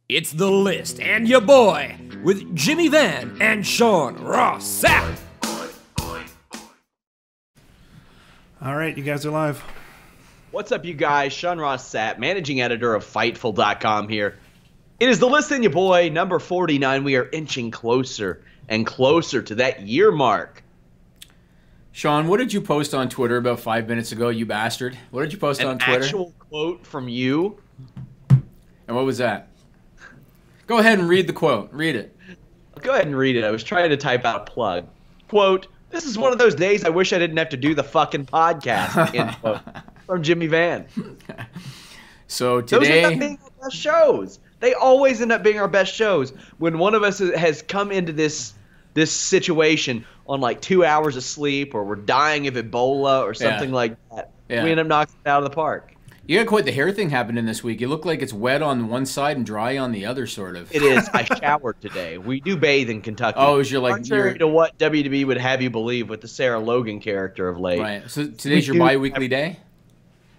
It's The List and your boy with Jimmy Van and Sean Ross Sapp. All right, you guys are live. What's up, you guys? Sean Ross Sapp, managing editor of Fightful.com here. It is The List and your boy, number 49. We are inching closer and closer to that year mark. Sean, what did you post on Twitter about 5 minutes ago, you bastard? What did you post on Twitter? An actual quote from you. And what was that? Go ahead and read the quote. Read it. Go ahead and read it. I was trying to type out a plug. Quote, "This is one of those days I wish I didn't have to do the fucking podcast." End quote. From Jimmy Van. So Those today... end up being our best shows. They always end up being our best shows. When one of us has come into this situation on like 2 hours of sleep, or we're dying of Ebola or something like that, we end up knocking it out of the park. You got quite the hair thing happening this week. You look like it's wet on one side and dry on the other, sort of. It is. I showered today. We do bathe in Kentucky. Oh, is you're like... Contrary to what WWE would have you believe with the Sarah Logan character of late. Right. So today's your bi-weekly day?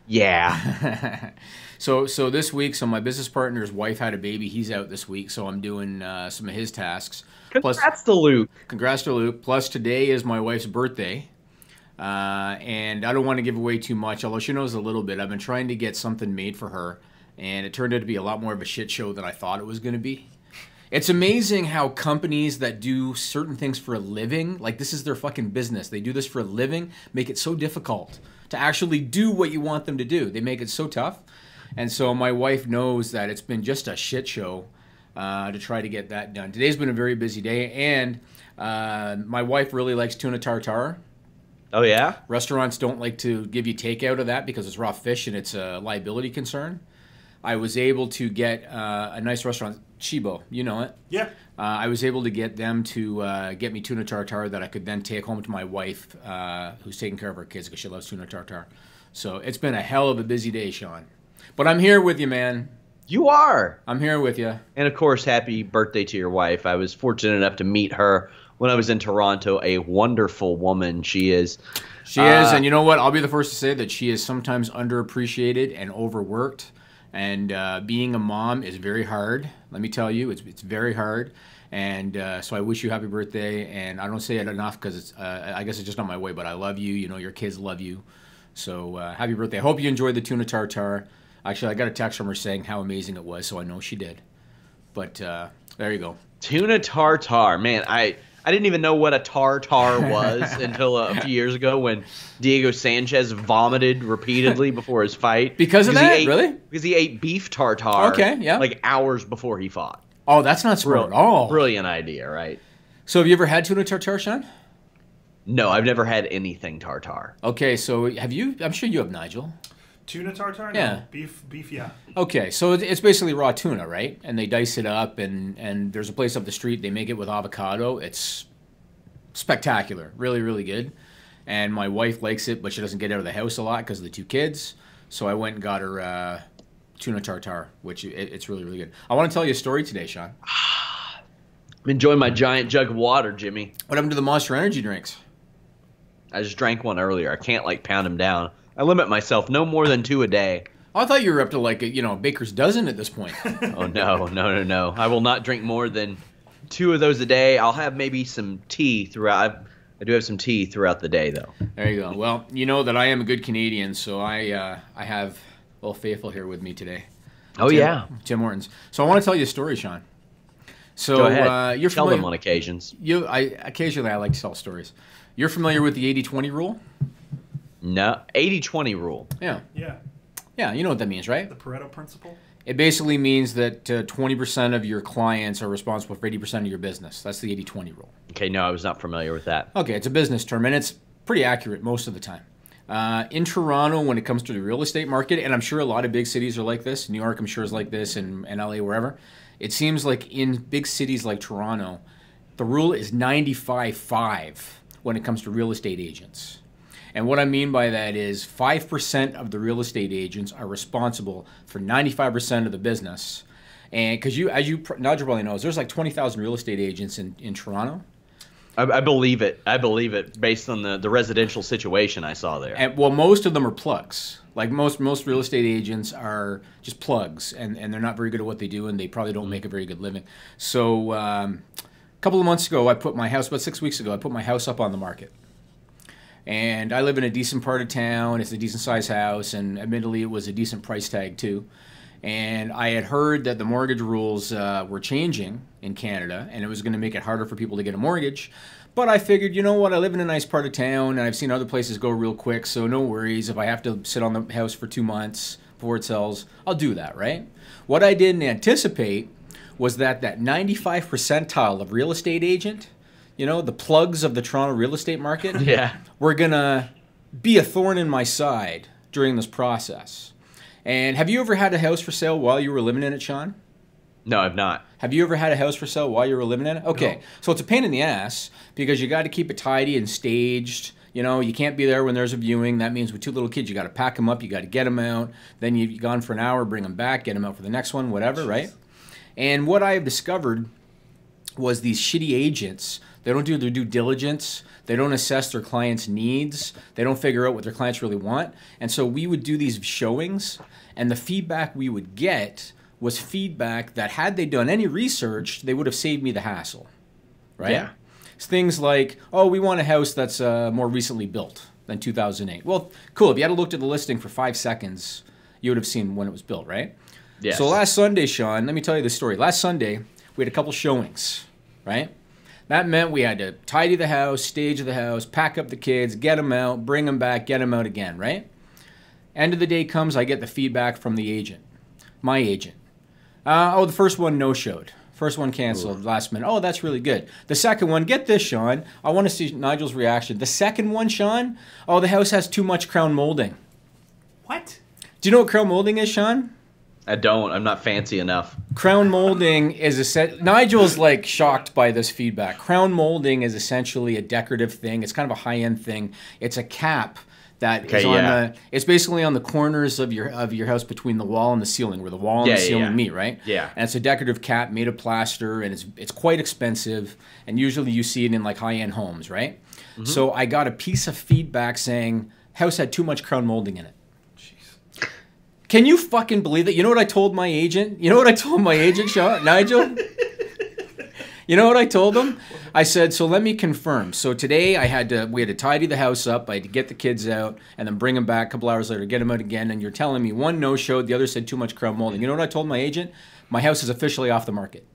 Yeah. So this week, my business partner's wife had a baby. He's out this week, so I'm doing some of his tasks. Congrats to Luke. Congrats to Luke. Plus, today is my wife's birthday. And I don't want to give away too much, although she knows a little bit. I've been trying to get something made for her, and it turned out to be a lot more of a shit show than I thought it was going to be. It's amazing how companies that do certain things for a living, like this is their fucking business, they do this for a living, make it so difficult to actually do what you want them to do. They make it so tough. And so my wife knows that it's been just a shit show to try to get that done. Today's been a very busy day, and my wife really likes tuna tartare. Oh, yeah? Restaurants don't like to give you takeout of that because it's raw fish and it's a liability concern. I was able to get a nice restaurant, Chibo, you know it. Yeah. I was able to get them to get me tuna tartare that I could then take home to my wife, who's taking care of her kids because she loves tuna tartare. So it's been a hell of a busy day, Sean. But I'm here with you, man. You are. I'm here with you. And, of course, happy birthday to your wife. I was fortunate enough to meet her when I was in Toronto. A wonderful woman she is. She is, and you know what? I'll be the first to say that she is sometimes underappreciated and overworked. And being a mom is very hard. Let me tell you, it's very hard. And so I wish you happy birthday. And I don't say it enough because it's I guess it's just not my way, but I love you. You know, your kids love you. So happy birthday. I hope you enjoyed the tuna tartare. Actually, I got a text from her saying how amazing it was, so I know she did. But there you go. Tuna tartare. Man, I didn't even know what a tartare was until a few years ago when Diego Sanchez vomited repeatedly before his fight. Because of that? Really? Because he ate beef tartare like hours before he fought. Oh, that's not smart at all. Brilliant idea, right? So have you ever had tuna tartare, Sean? No, I've never had anything tartare. Okay, so have you? I'm sure you have, Nigel. Tuna tartare? Yeah. No. Beef, yeah. Okay, so it's basically raw tuna, right? And they dice it up, and there's a place up the street, they make it with avocado. It's spectacular. Really, really good. And my wife likes it, but she doesn't get out of the house a lot because of the two kids. So I went and got her tuna tartare, which it's really, really good. I want to tell you a story today, Sean. I'm enjoying my giant jug of water, Jimmy. What happened to the Monster Energy drinks? I just drank one earlier. I can't, pound them down. I limit myself no more than 2 a day. I thought you were up to a baker's dozen at this point. Oh, no. I will not drink more than 2 of those a day. I'll have maybe some tea throughout. I do have some tea throughout the day, though. There you go. Well, you know that I am a good Canadian, so I have Old Faithful here with me today. Oh, yeah. Tim Hortons. So I want to tell you a story, Sean. So go ahead. You're tell familiar, them on occasions. Occasionally I like to tell stories. You're familiar with the 80-20 rule? No, 80-20 rule. Yeah. Yeah. Yeah, you know what that means, right? The Pareto principle? It basically means that 20% of your clients are responsible for 80% of your business. That's the 80-20 rule. Okay, no, I was not familiar with that. Okay, it's a business term, and it's pretty accurate most of the time. In Toronto, when it comes to the real estate market, and I'm sure a lot of big cities are like this, New York I'm sure is like this, and LA, wherever, it seems like in big cities like Toronto, the rule is 95-5 when it comes to real estate agents. And what I mean by that is 5% of the real estate agents are responsible for 95% of the business. And because Nigel probably knows, there's like 20,000 real estate agents in Toronto. I believe it. I believe it based on the residential situation I saw there. And, well, most of them are plugs. Like most real estate agents are just plugs, and they're not very good at what they do, and they probably don't make a very good living. So a couple of months ago, about 6 weeks ago, I put my house up on the market. And I live in a decent part of town. It's a decent sized house, and admittedly, it was a decent price tag too. And I had heard that the mortgage rules were changing in Canada, and it was going to make it harder for people to get a mortgage. But I figured, you know what, I live in a nice part of town, and I've seen other places go real quick, so no worries. If I have to sit on the house for 2 months before it sells, I'll do that, right? What I didn't anticipate was that 95th percentile of real estate agent, you know, the plugs of the Toronto real estate market, were going to be a thorn in my side during this process. And have you ever had a house for sale while you were living in it, Sean? No, I've not. Have you ever had a house for sale while you were living in it? Okay, No. So it's a pain in the ass because you got to keep it tidy and staged. You know, you can't be there when there's a viewing. That means with 2 little kids, you got to pack them up, you got to get them out. Then you've gone for an hour, bring them back, get them out for the next one, whatever, right? And what I have discovered was these shitty agents, they don't do their due diligence. They don't assess their clients' needs. They don't figure out what their clients really want. And so we would do these showings, and the feedback we would get was feedback that had they done any research, they would have saved me the hassle, right? Yeah. It's things like, oh, we want a house that's more recently built than 2008. Well, cool. If you had looked at the listing for 5 seconds, you would have seen when it was built, right? Yes. So last Sunday, Sean, let me tell you the story. Last Sunday, we had a couple showings, right? That meant we had to tidy the house, stage the house, pack up the kids, get them out, bring them back, get them out again, right? End of the day comes, I get the feedback from the agent, my agent. The first one no-showed. First one canceled last minute. Oh, that's really good. The second one, get this, Sean. I want to see Nigel's reaction. The second one, Sean, oh, the house has too much crown molding. What? Do you know what crown molding is, Sean? I don't. I'm not fancy enough. Crown molding is a set. Nigel's like shocked by this feedback. Crown molding is essentially a decorative thing. It's kind of a high-end thing. It's a cap that is on the. It's basically on the corners of your house between the wall and the ceiling, where the wall and the ceiling meet, right? Yeah. And it's a decorative cap made of plaster, and it's quite expensive. And usually you see it in like high-end homes, right? Mm-hmm. So I got a piece of feedback saying house had too much crown molding in it. Can you fucking believe that? You know what I told my agent? You know what I told my agent, Sean? Nigel? You know what I told him? I said, so let me confirm. So today we had to tidy the house up. I had to get the kids out and then bring them back a couple hours later, get them out again. And you're telling me one no-showed, the other said too much crown molding. You know what I told my agent? My house is officially off the market.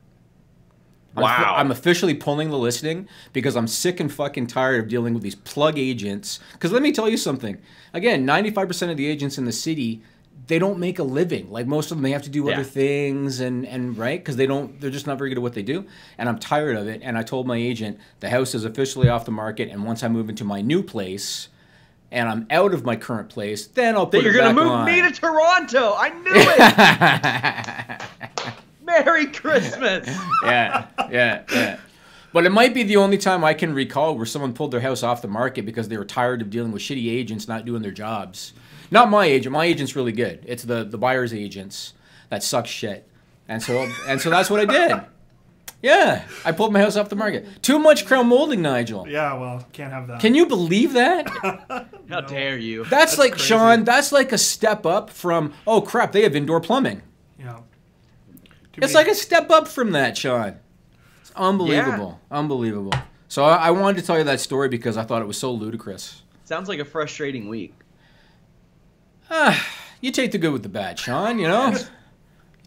Wow. I'm officially pulling the listing because I'm sick and fucking tired of dealing with these plug agents. Because let me tell you something. Again, 95% of the agents in the city, they don't make a living. Like most of them, they have to do other things and right? Because they're just not very good at what they do. And I'm tired of it. And I told my agent, the house is officially off the market. And once I move into my new place and I'm out of my current place, then I'll put it back on. You're going to move me to Toronto. I knew it. Merry Christmas. Yeah. But it might be the only time I can recall where someone pulled their house off the market because they were tired of dealing with shitty agents not doing their jobs. Not my agent. My agent's really good. It's the buyer's agents that suck shit. And so that's what I did. Yeah, I pulled my house off the market. Too much crown molding, Nigel. Yeah, well, can't have that. Can you believe that? How dare you? That's like, crazy. Sean, that's like a step up from, oh crap, they have indoor plumbing. Yeah. It's like a step up from that, Sean. It's unbelievable. Yeah. Unbelievable. So I wanted to tell you that story because I thought it was so ludicrous. Sounds like a frustrating week. You take the good with the bad, Sean, you know? You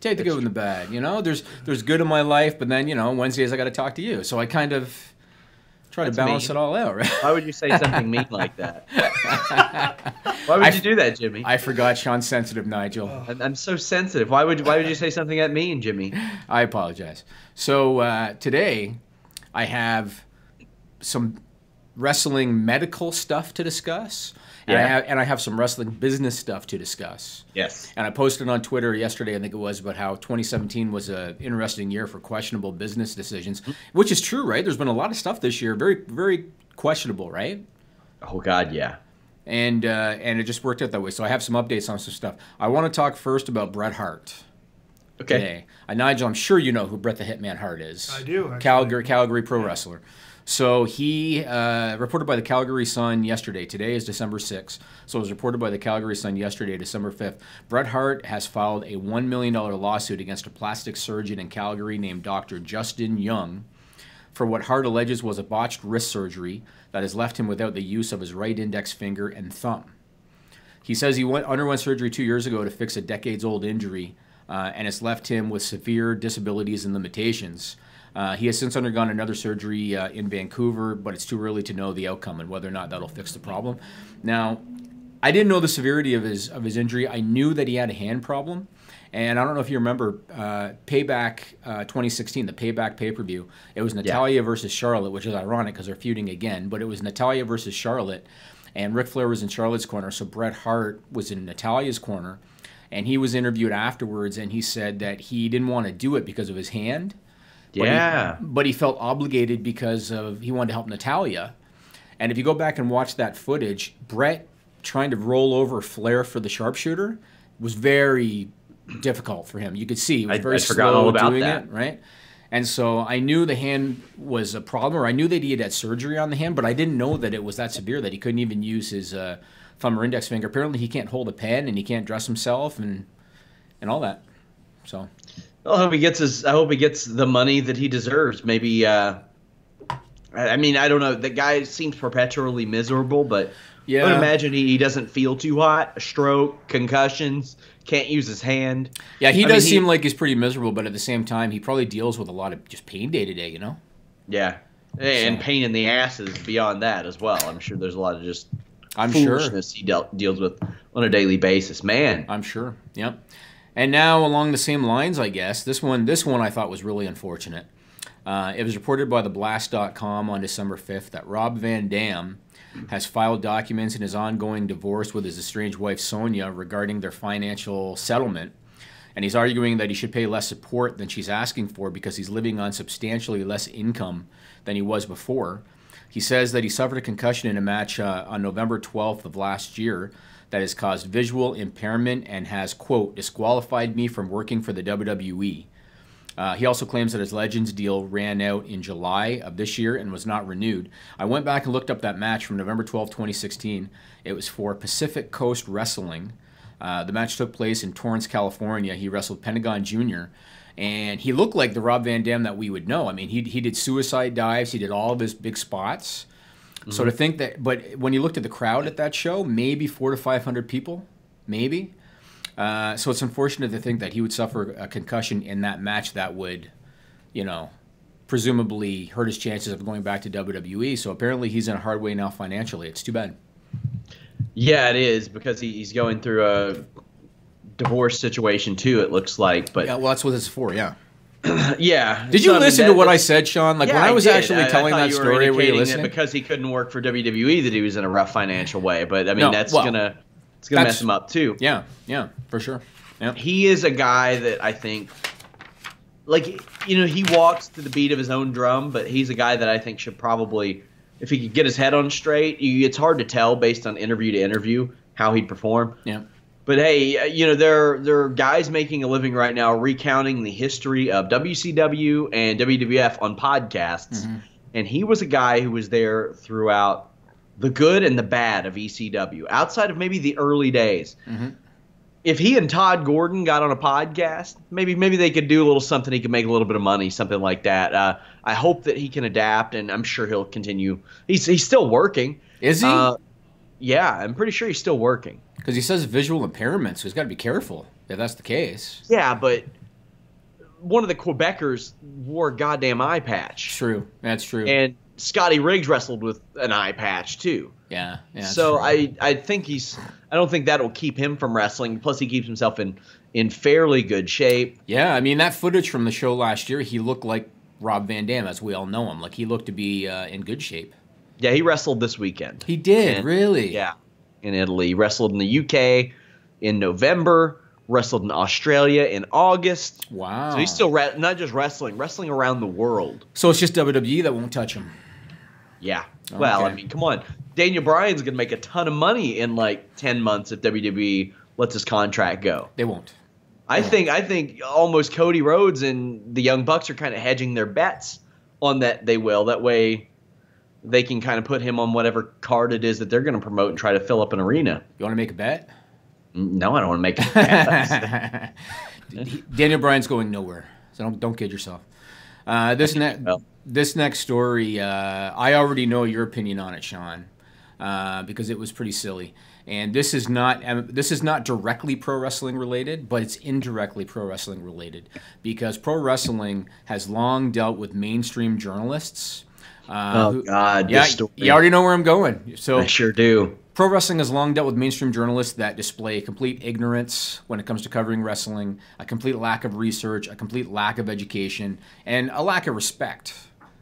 take the good with the bad, you know? There's good in my life, but then, you know, Wednesdays I got to talk to you. So I kind of try to balance it all out, right? Why would you say something mean like that? Why would you do that, Jimmy? I forgot Sean's sensitive, Nigel. I'm so sensitive. Why would you say something that mean, Jimmy? I apologize. So today I have some wrestling medical stuff to discuss. And I have some wrestling business stuff to discuss. Yes. And I posted on Twitter yesterday, I think it was, about how 2017 was an interesting year for questionable business decisions, which is true, right? There's been a lot of stuff this year, very, very questionable, right? Oh, God, yeah. And it just worked out that way. So I have some updates on some stuff. I want to talk first about Bret Hart. Okay. Today. Nigel, I'm sure you know who Bret the Hitman Hart is. I do, actually. Calgary pro wrestler. So he reported by the Calgary Sun yesterday. Today is December 6th. So it was reported by the Calgary Sun yesterday, December 5th. Bret Hart has filed a $1 million lawsuit against a plastic surgeon in Calgary named Dr. Justin Young for what Hart alleges was a botched wrist surgery that has left him without the use of his right index finger and thumb. He says he underwent surgery 2 years ago to fix a decades-old injury, and it's left him with severe disabilities and limitations. He has since undergone another surgery in Vancouver, but it's too early to know the outcome and whether or not that'll fix the problem. Now, I didn't know the severity of his injury. I knew that he had a hand problem, and I don't know if you remember Payback 2016, the Payback pay-per-view. It was Natalya versus Charlotte, which is ironic because they're feuding again, but it was Natalya versus Charlotte, and Ric Flair was in Charlotte's corner, so Bret Hart was in Natalya's corner, and he was interviewed afterwards, and he said that he didn't want to do it because of his hand. But he felt obligated because he wanted to help Natalya. And if you go back and watch that footage, Bret trying to roll over Flair for the sharpshooter was very difficult for him. You could see he was very slow doing it, right? And so I knew the hand was a problem, or I knew that he had had surgery on the hand, but I didn't know that it was that severe that he couldn't even use his thumb or index finger. Apparently he can't hold a pen and he can't dress himself and all that. So I hope he gets the money that he deserves. Maybe I mean, I don't know. The guy seems perpetually miserable, but I would imagine he doesn't feel too hot. A stroke, concussions, can't use his hand. Yeah, he does seem like he's pretty miserable, but at the same time, he probably deals with a lot of just pain day to day, you know? Yeah, and pain in the asses beyond that as well. I'm sure there's a lot of just foolishness he deals with on a daily basis. Man. I'm sure, yep. And now along the same lines, I guess, this one I thought was really unfortunate. It was reported by theblast.com on December 5th that Rob Van Dam has filed documents in his ongoing divorce with his estranged wife Sonia regarding their financial settlement. And he's arguing that he should pay less support than she's asking for because he's living on substantially less income than he was before. He says that he suffered a concussion in a match on November 12th of last year that has caused visual impairment and has, quote, disqualified me from working for the WWE. He also claims that his Legends deal ran out in July of this year and was not renewed. I went back and looked up that match from November 12, 2016. It was for Pacific Coast Wrestling. The match took place in Torrance, California. He wrestled Pentagon Jr., and he looked like the Rob Van Dam that we would know. I mean, he did suicide dives. He did all of his big spots. Mm-hmm. So to think that, but when you looked at the crowd at that show, maybe 400 to 500 people, maybe. So it's unfortunate to think that he would suffer a concussion in that match that would, you know, presumably hurt his chances of going back to WWE. So apparently he's in a hard way now financially. It's too bad. Yeah, it is, because he's going through a divorce situation too, it looks like. But yeah, well, that's what it's for, yeah. Yeah. Did you listen to what I said, Sean? Like, when I was actually telling that story, were you listening? That because he couldn't work for WWE that he was in a rough financial way. But I mean, that's gonna mess him up too. Yeah, yeah, for sure. Yeah. He is a guy that I think, like, you know, he walks to the beat of his own drum, but he's a guy that I think should probably, if he could get his head on straight, it's hard to tell based on interview to interview how he'd perform. Yeah. But hey, you know, there are guys making a living right now recounting the history of WCW and WWF on podcasts, and he was a guy who was there throughout the good and the bad of ECW, outside of maybe the early days. If he and Todd Gordon got on a podcast, maybe they could do a little something. He could make a little bit of money, something like that. I hope that he can adapt, and I'm sure he'll continue. He's still working. Is he? Yeah, I'm pretty sure he's still working. Because he says visual impairment, so he's got to be careful if that's the case. Yeah, but one of the Quebecers wore a goddamn eye patch. True, that's true. And Scotty Riggs wrestled with an eye patch too. Yeah. So I don't think that'll keep him from wrestling. Plus, he keeps himself in fairly good shape. Yeah, I mean, that footage from the show last year, he looked like Rob Van Dam, as we all know him. Like, he looked to be in good shape. Yeah, he wrestled this weekend. He did, really? Yeah, in Italy. He wrestled in the UK in November. Wrestled in Australia in August. Wow. So he's still not just wrestling around the world. So it's just WWE that won't touch him. Yeah. Okay. Well, I mean, come on. Daniel Bryan's going to make a ton of money in like 10 months if WWE lets his contract go. They won't. I think almost Cody Rhodes and the Young Bucks are kind of hedging their bets on that they will. That way, they can kind of put him on whatever card it is that they're going to promote and try to fill up an arena. You want to make a bet? No, I don't want to make a bet. Daniel Bryan's going nowhere, so don't kid yourself. This next story, I already know your opinion on it, Sean, because it was pretty silly. And this is not directly pro wrestling related, but it's indirectly pro wrestling related, because pro wrestling has long dealt with mainstream journalists. God, yeah, this story. You already know where I'm going. So I sure do. Pro wrestling has long dealt with mainstream journalists that display complete ignorance when it comes to covering wrestling, a complete lack of research, a complete lack of education, and a lack of respect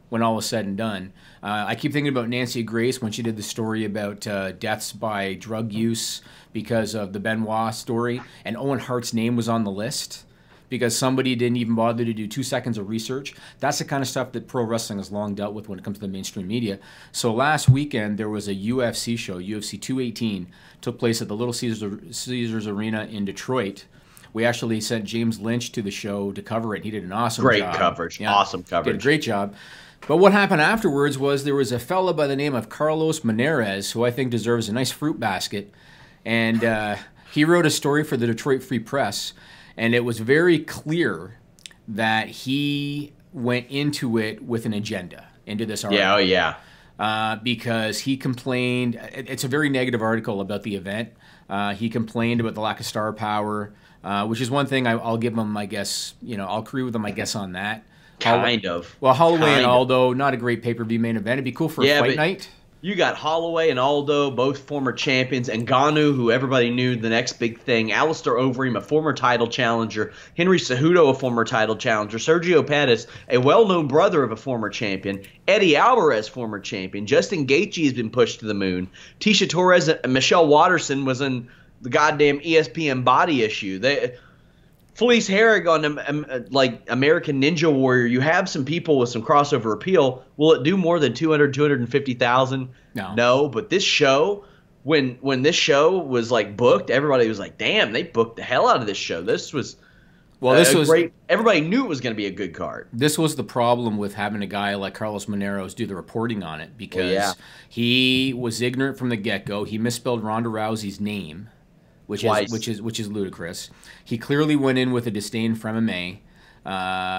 when all is said and done. I keep thinking about Nancy Grace when she did the story about deaths by drug use because of the Benoit story, and Owen Hart's name was on the list because somebody didn't even bother to do 2 seconds of research. That's the kind of stuff that pro wrestling has long dealt with when it comes to the mainstream media. So last weekend, there was a UFC show, UFC 218, took place at the Little Caesars Arena in Detroit. We actually sent James Lynch to the show to cover it. He did an awesome job. Great coverage. Yeah, awesome coverage. Did a great job. But what happened afterwards was there was a fella by the name of Carlos Meneres, who I think deserves a nice fruit basket. And he wrote a story for the Detroit Free Press. And it was very clear that he went into it with an agenda, into this article. Because he complained, it's a very negative article about the event. He complained about the lack of star power, which is one thing I'll give him, I guess, I'll agree with him, I guess, on that. Kind of. Well, Holloway and Aldo, not a great pay-per-view main event. It'd be cool for a fight night. You got Holloway and Aldo, both former champions, and Ngannou, who everybody knew the next big thing, Alistair Overeem, a former title challenger, Henry Cejudo, a former title challenger, Sergio Pettis, a well-known brother of a former champion, Eddie Alvarez, former champion, Justin Gaethje has been pushed to the moon, Tisha Torres and Michelle Waterson was in the goddamn ESPN body issue. Felice Herrig on like American Ninja Warrior, you have some people with some crossover appeal. Will it do more than 250,000? No, but this show, when this show was like booked, everybody was like, damn, they booked the hell out of this show. This was great. Everybody knew it was going to be a good card. This was the problem with having a guy like Carlos Meneros do the reporting on it, because he was ignorant from the get-go. He misspelled Ronda Rousey's name, which is ludicrous. He clearly went in with a disdain for MMA.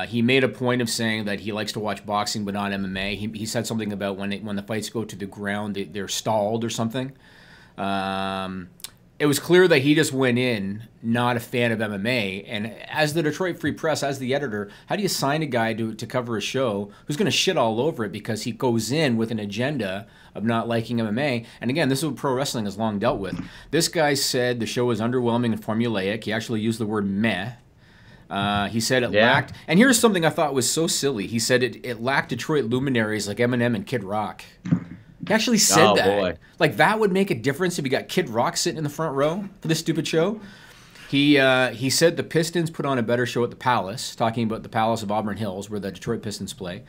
He made a point of saying that he likes to watch boxing but not MMA. He said something about when the fights go to the ground, they're stalled or something. It was clear that he just went in not a fan of MMA. And as the Detroit Free Press, as the editor, how do you sign a guy to cover a show who's going to shit all over it because he goes in with an agenda of not liking MMA? And again, this is what pro wrestling has long dealt with. This guy said the show was underwhelming and formulaic. He actually used the word meh. He said it lacked, and here's something I thought was so silly. He said it lacked Detroit luminaries like Eminem and Kid Rock. He actually said that. Boy. Like, that would make a difference if you got Kid Rock sitting in the front row for this stupid show. He said the Pistons put on a better show at the Palace, talking about the Palace of Auburn Hills, where the Detroit Pistons play.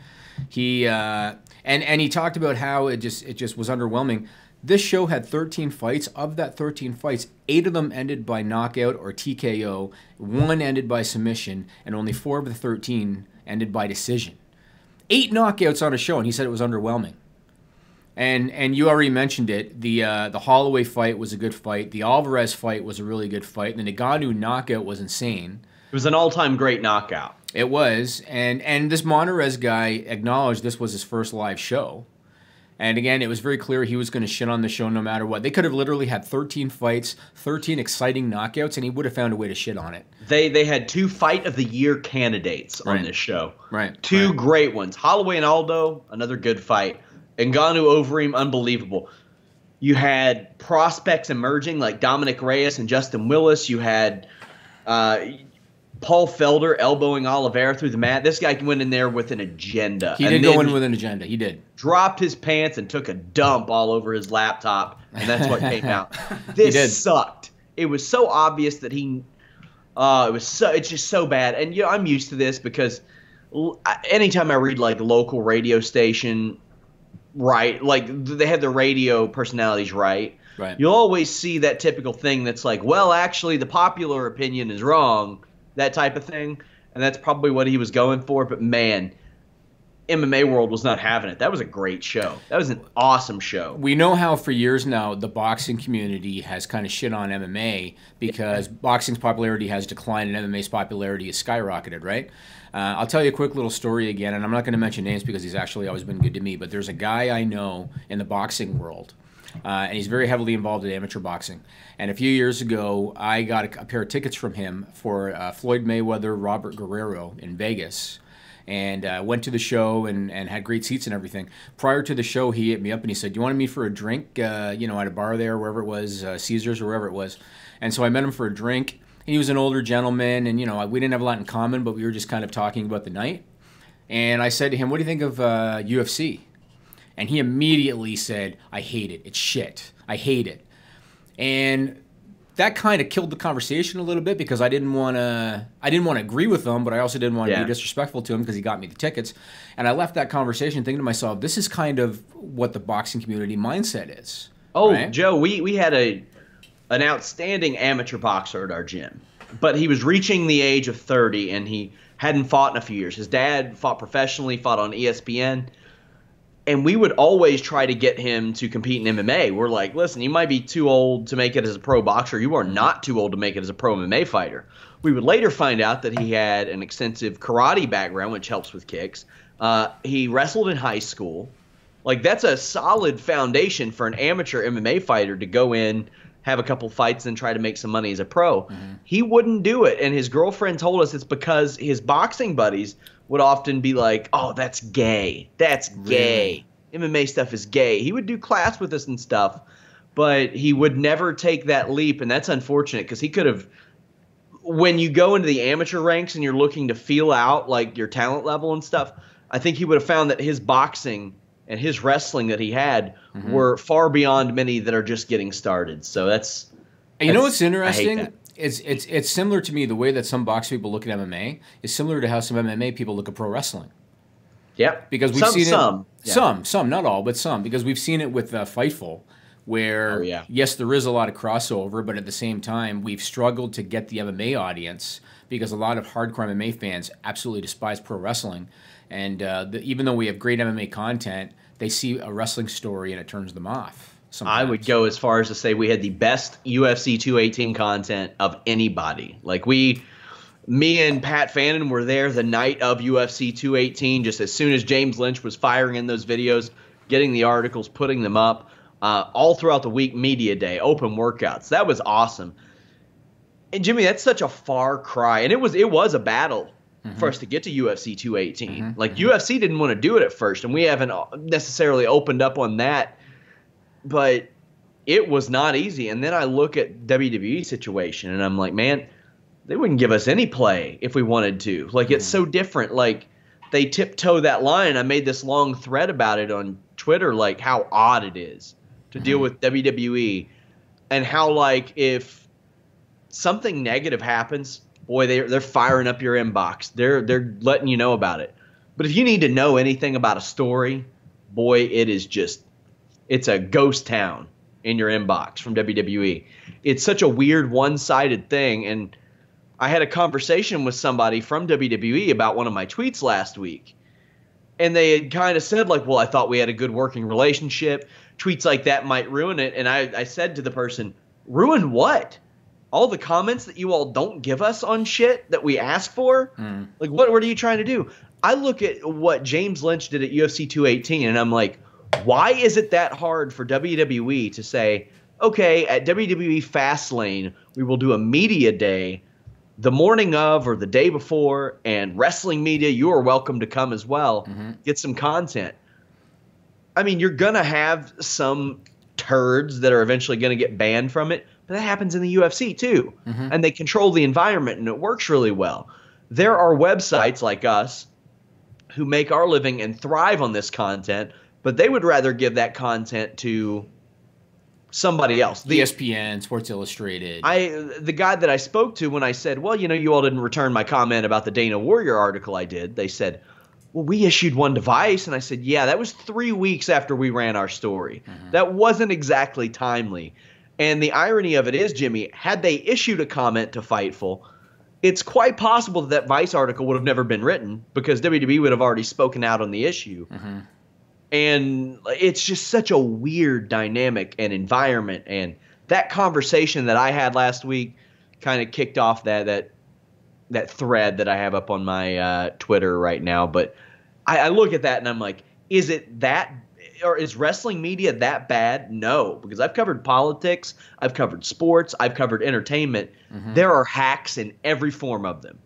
And he talked about how it just was underwhelming. This show had 13 fights. Of that 13 fights, 8 of them ended by knockout or TKO, 1 ended by submission, and only 4 of the 13 ended by decision. 8 knockouts on a show, and he said it was underwhelming. And you already mentioned it. The Holloway fight was a good fight. The Alvarez fight was a really good fight. And the Ngannou knockout was insane. It was an all-time great knockout. It was. And this Monterez guy acknowledged this was his first live show. And again, it was very clear he was going to shit on the show no matter what. They could have literally had 13 fights, 13 exciting knockouts, and he would have found a way to shit on it. They had 2 Fight of the Year candidates on this show. Right. 2 great ones. Holloway and Aldo, another good fight. Ngannou, Overeem, unbelievable. You had prospects emerging like Dominic Reyes and Justin Willis. You had Paul Felder elbowing Oliveira through the mat. This guy went in there with an agenda. He did go in with an agenda. He did. Dropped his pants and took a dump all over his laptop, and that's what came out. This sucked. It was so obvious that it's just so bad. And I'm used to this because anytime I read like the local radio station, right, like they have the radio personalities, right? You'll always see that typical thing that's like, well, actually, the popular opinion is wrong, that type of thing. And that's probably what he was going for. But, man, MMA world was not having it. That was a great show. That was an awesome show. We know how for years now the boxing community has kind of shit on MMA because boxing's popularity has declined and MMA's popularity has skyrocketed, right? I'll tell you a quick little story again, and I'm not going to mention names because he's actually always been good to me, but there's a guy I know in the boxing world, and he's very heavily involved in amateur boxing. And a few years ago, I got a pair of tickets from him for Floyd Mayweather-Robert Guerrero in Vegas. And went to the show and had great seats and everything. Prior to the show, he hit me up and he said, "Do you want to meet for a drink, at a bar there, wherever it was, Caesars or wherever it was?" And so I met him for a drink. He was an older gentleman, and, we didn't have a lot in common, but we were just kind of talking about the night. And I said to him, "What do you think of UFC?" And he immediately said, "I hate it. It's shit. I hate it." And that kind of killed the conversation a little bit because I didn't want to agree with him, but I also didn't want to be disrespectful to him because he got me the tickets. And I left that conversation thinking to myself, this is kind of what the boxing community mindset is. Oh, right? Joe, we had an outstanding amateur boxer at our gym, but he was reaching the age of 30 and he hadn't fought in a few years. His dad fought professionally, fought on ESPN. And we would always try to get him to compete in MMA. We're like, listen, you might be too old to make it as a pro boxer. You are not too old to make it as a pro MMA fighter. We would later find out that he had an extensive karate background, which helps with kicks. He wrestled in high school. Like, that's a solid foundation for an amateur MMA fighter to go in, have a couple fights, and try to make some money as a pro. Mm-hmm. He wouldn't do it. And his girlfriend told us it's because his boxing buddies would often be like, "Oh, that's gay. That's gay. MMA stuff is gay." He would do class with us and stuff, but he would never take that leap, and that's unfortunate because he could have – when you go into the amateur ranks and you're looking to feel out, like, your talent level and stuff, I think he would have found that his boxing and his wrestling that he had were far beyond many that are just getting started. So that's – You know what's interesting? It's similar to me, the way that some boxing people look at MMA is similar to how some MMA people look at pro wrestling. Yep. Because we've seen some, not all, but some. Because we've seen it with Fightful, where yes, there is a lot of crossover, but at the same time, we've struggled to get the MMA audience because a lot of hardcore MMA fans absolutely despise pro wrestling, and even though we have great MMA content, they see a wrestling story and it turns them off. Sometimes. I would go as far as to say we had the best UFC 218 content of anybody. Like, me and Pat Fannin were there the night of UFC 218, just as soon as James Lynch was firing in those videos, getting the articles, putting them up, all throughout the week, media day, open workouts. That was awesome. And Jimmy, that's such a far cry. And it was a battle for us to get to UFC 218. UFC didn't want to do it at first, and we haven't necessarily opened up on that. But it was not easy. And then I look at WWE situation, and I'm like, man, they wouldn't give us any play if we wanted to. Like, it's so different. Like, they tiptoe that line. I made this long thread about it on Twitter, like, how odd it is to deal with WWE, and how, like, if something negative happens, boy, they're firing up your inbox. They're letting you know about it. But if you need to know anything about a story, boy, it's a ghost town in your inbox from WWE. It's such a weird one-sided thing. And I had a conversation with somebody from WWE about one of my tweets last week. And they had kind of said, like, well, I thought we had a good working relationship. Tweets like that might ruin it. And I said to the person, ruin what? All the comments that you all don't give us on shit that we ask for? Like, what are you trying to do? I look at what James Lynch did at UFC 218, and I'm like, why is it that hard for WWE to say, okay, at WWE Fastlane, we will do a media day the morning of or the day before, and wrestling media, you are welcome to come as well, get some content. I mean, you're going to have some turds that are eventually going to get banned from it, but that happens in the UFC too. And they control the environment, and it works really well. There are websites like us who make our living and thrive on this content, but they would rather give that content to somebody else. ESPN, Sports Illustrated. The guy that I spoke to when I said, well, you all didn't return my comment about the Dana Warrior article I did. They said, well, we issued one device. And I said, yeah, that was 3 weeks after we ran our story. That wasn't exactly timely. And the irony of it is, Jimmy, had they issued a comment to Fightful, it's quite possible that Vice article would have never been written because WWE would have already spoken out on the issue. Mm-hmm. And it's just such a weird dynamic and environment. And that conversation that I had last week kind of kicked off that thread that I have up on my Twitter right now. But I look at that and I'm like, is it that, or is wrestling media that bad? No, because I've covered politics, I've covered sports, I've covered entertainment. Mm-hmm. There are hacks in every form of them.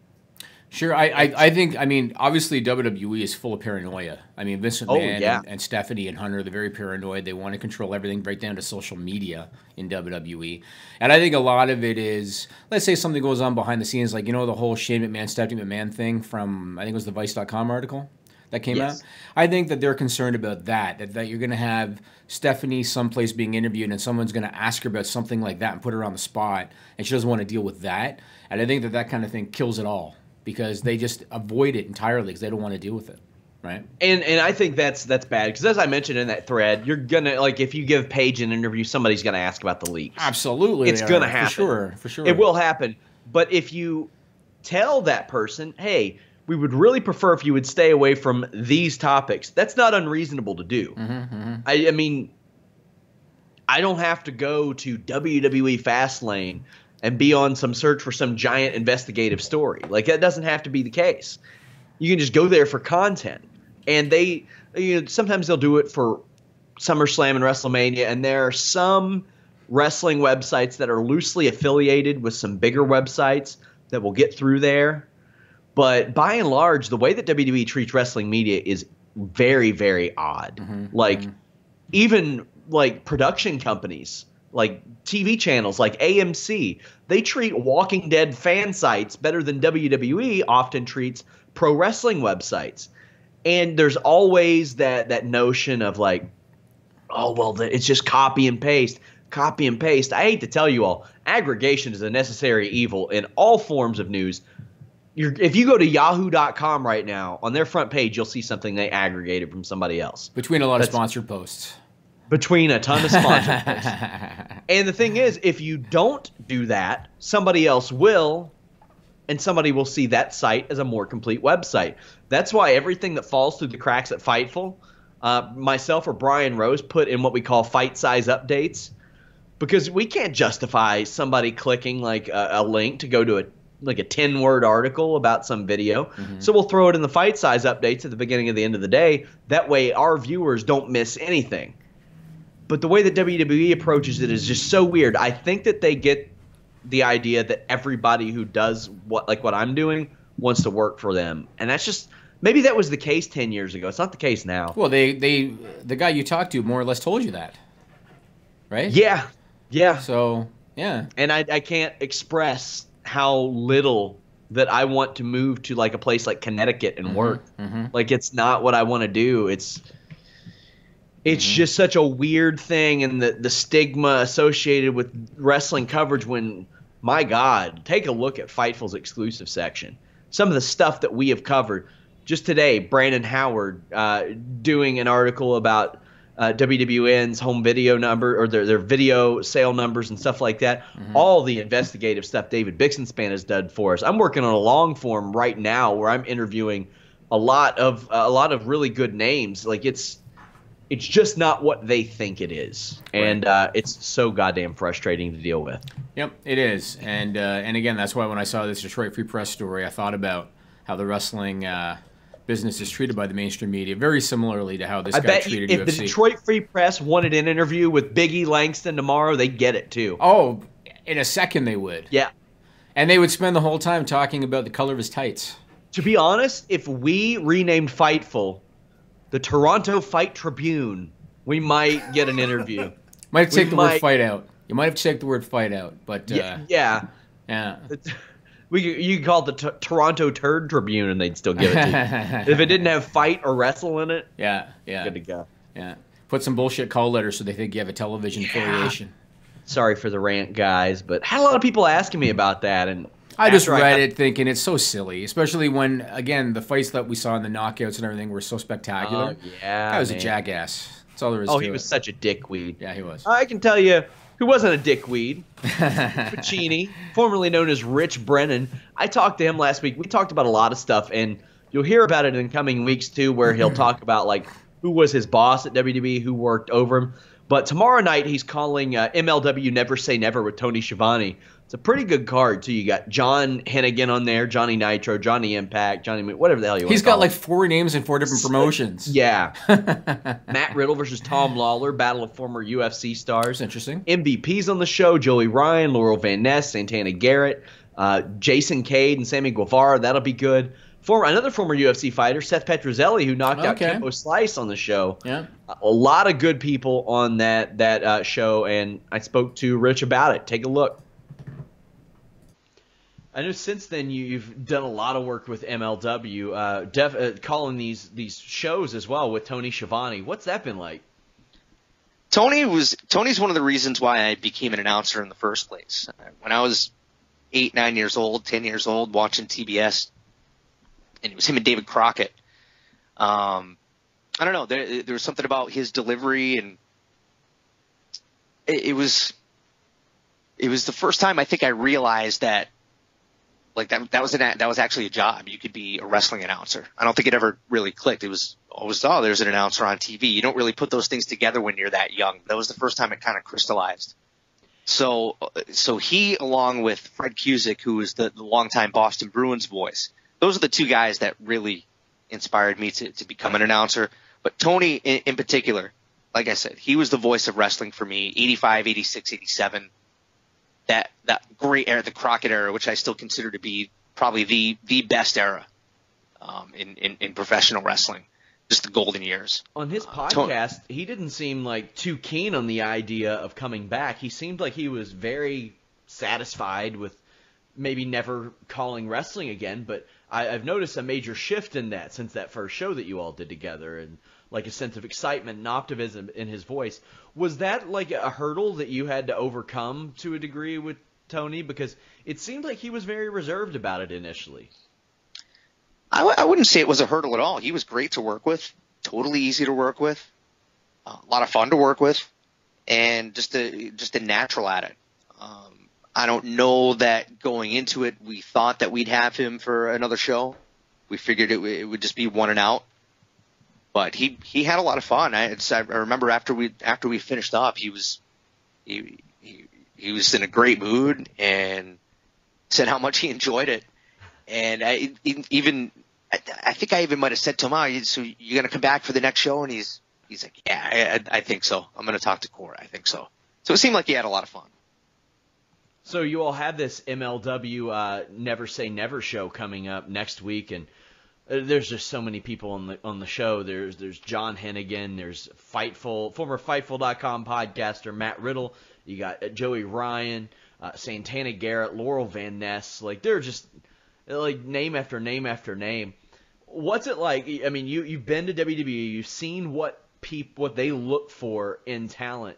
Sure, I think, I mean, obviously WWE is full of paranoia. I mean, Vince McMahon and Stephanie and Hunter, they're very paranoid. They want to control everything right down to social media in WWE. And I think a lot of it is, let's say something goes on behind the scenes, like, you know, the whole Shane McMahon, Stephanie McMahon thing from, I think it was the Vice.com article that came out. I think that they're concerned about that you're going to have Stephanie someplace being interviewed and someone's going to ask her about something like that and put her on the spot, and she doesn't want to deal with that. And I think that kind of thing kills it all, because they just avoid it entirely because they don't want to deal with it, right? And I think that's bad because, as I mentioned in that thread, you're gonna, like, if you give Paige an interview, somebody's gonna ask about the leaks. Absolutely, it's gonna happen. For sure, it will happen. But if you tell that person, hey, we would really prefer if you would stay away from these topics, that's not unreasonable to do. Mm-hmm, mm-hmm. I mean, I don't have to go to WWE Fastlane and be on some search for some giant investigative story. Like, that doesn't have to be the case. You can just go there for content. And they, you know, sometimes they'll do it for SummerSlam and WrestleMania, and there are some wrestling websites that are loosely affiliated with some bigger websites that will get through there. But by and large, the way that WWE treats wrestling media is very, very odd. Mm-hmm, like, even like production companies, like TV channels like AMC, they treat Walking Dead fan sites better than WWE often treats pro wrestling websites. And there's always that notion of like, oh, well, it's just copy and paste. Copy and paste. I hate to tell you all, aggregation is a necessary evil in all forms of news. If you go to yahoo.com right now, on their front page, you'll see something they aggregated from somebody else. Between a lot of sponsored posts. Between a ton of sponsored posts. And the thing is, if you don't do that, somebody else will, and somebody will see that site as a more complete website. That's why everything that falls through the cracks at Fightful, myself or Brian Rose put in what we call fight size updates, because we can't justify somebody clicking like a link to go to a 10-word article about some video. Mm-hmm. So we'll throw it in the fight size updates at the beginning of the end of the day. That way our viewers don't miss anything. But the way that WWE approaches it is just so weird. I think that they get the idea that everybody who does what I'm doing wants to work for them. And that's just, maybe that was the case 10 years ago. It's not the case now. Well, the guy you talked to more or less told you that, right? Yeah. Yeah. So, yeah. And I can't express how little that I want to move to like a place like Connecticut and work. Mm-hmm. Like, it's not what I want to do. It's just such a weird thing, and the stigma associated with wrestling coverage when, my God, take a look at Fightful's exclusive section. Some of the stuff that we have covered. Just today, Brandon Howard doing an article about WWN's home video number, or their video sale numbers and stuff like that. Mm-hmm. All the investigative stuff David Bixenspan has done for us. I'm working on a long form right now where I'm interviewing a lot of really good names. Like, it's just not what they think it is. Right. And it's so goddamn frustrating to deal with. Yep, it is. And again, that's why when I saw this Detroit Free Press story, I thought about how the wrestling business is treated by the mainstream media, very similarly to how this guy treated UFC. If the Detroit Free Press wanted an interview with Big E Langston tomorrow, they'd get it too. Oh, in a second they would. Yeah. And they would spend the whole time talking about the color of his tights. To be honest, if we renamed Fightful the Toronto Fight Tribune, we might get an interview. Might have to take the word fight out. You might have to take the word fight out, but yeah. You could call it the Toronto Turd Tribune, and they'd still give it to you. If it didn't have fight or wrestle in it, yeah, good to go. Yeah, put some bullshit call letters so they think you have a television affiliation. Sorry for the rant, guys, but had a lot of people asking me about that, and I just read it thinking it's so silly, especially when, again, the fights that we saw in the knockouts and everything were so spectacular. Yeah, that was a jackass. That's all there is to it. Oh, he was such a dickweed. Yeah, he was. I can tell you, who wasn't a dickweed. Pacini, formerly known as Rich Brennan. I talked to him last week. We talked about a lot of stuff, and you'll hear about it in coming weeks too, where he'll talk about like who was his boss at WWE, who worked over him. But tomorrow night he's calling MLW Never Say Never with Tony Schiavone. It's a pretty good card too. You got John Hennigan on there, Johnny Nitro, Johnny Impact, Johnny whatever the hell you want. He's got like 4 names in 4 different promotions. Yeah. Matt Riddle versus Tom Lawler, battle of former UFC stars. Interesting. MVPs on the show: Joey Ryan, Laurel Van Ness, Santana Garrett, Jason Cade, and Sammy Guevara. That'll be good. Another former UFC fighter, Seth Petrozelli, who knocked out Kimbo Slice on the show. Yeah. A lot of good people on that show, and I spoke to Rich about it. Take a look. I know since then you've done a lot of work with MLW, calling these shows as well with Tony Schiavone. What's that been like? Tony's one of the reasons why I became an announcer in the first place. When I was 8, 9 years old, 10 years old, watching TBS, and it was him and David Crockett. I don't know. There was something about his delivery, and it was the first time I think I realized that. Like that was actually a job. You could be a wrestling announcer. I don't think it ever really clicked. It was always, oh, there's an announcer on TV. You don't really put those things together when you're that young. That was the first time it kind of crystallized. So he, along with Fred Cusick, who was the longtime Boston Bruins voice, those are the 2 guys that really inspired me to become an announcer. But Tony in particular, like I said, he was the voice of wrestling for me, 85, 86, 87. That great era, the Crockett era, which I still consider to be probably the best era in professional wrestling, just the golden years. On his podcast, he didn't seem like too keen on the idea of coming back. He seemed like he was very satisfied with maybe never calling wrestling again, but I've noticed a major shift in that since that first show that you all did together, and like a sense of excitement and optimism in his voice. Was that like a hurdle that you had to overcome to a degree with Tony? Because it seemed like he was very reserved about it initially. I wouldn't say it was a hurdle at all. He was great to work with, totally easy to work with, a lot of fun to work with, and just a natural at it. I don't know that going into it we thought that we'd have him for another show. We figured it would just be one and out. But he had a lot of fun. I remember after we finished up, he was in a great mood and said how much he enjoyed it. And I think I even might have said to him, "Oh, so you're gonna come back for the next show?" And he's like, "Yeah, I think so. I'm gonna talk to Cora. I think so." So it seemed like he had a lot of fun. So you all have this MLW Never Say Never show coming up next week, and there's just so many people on the show. There's John Hennigan, there's Fightful, former Fightful.com podcaster Matt Riddle. You got Joey Ryan, Santana Garrett, Laurel Van Ness. Like they're just like name after name after name. What's it like? I mean, you've been to WWE, you've seen what they look for in talent,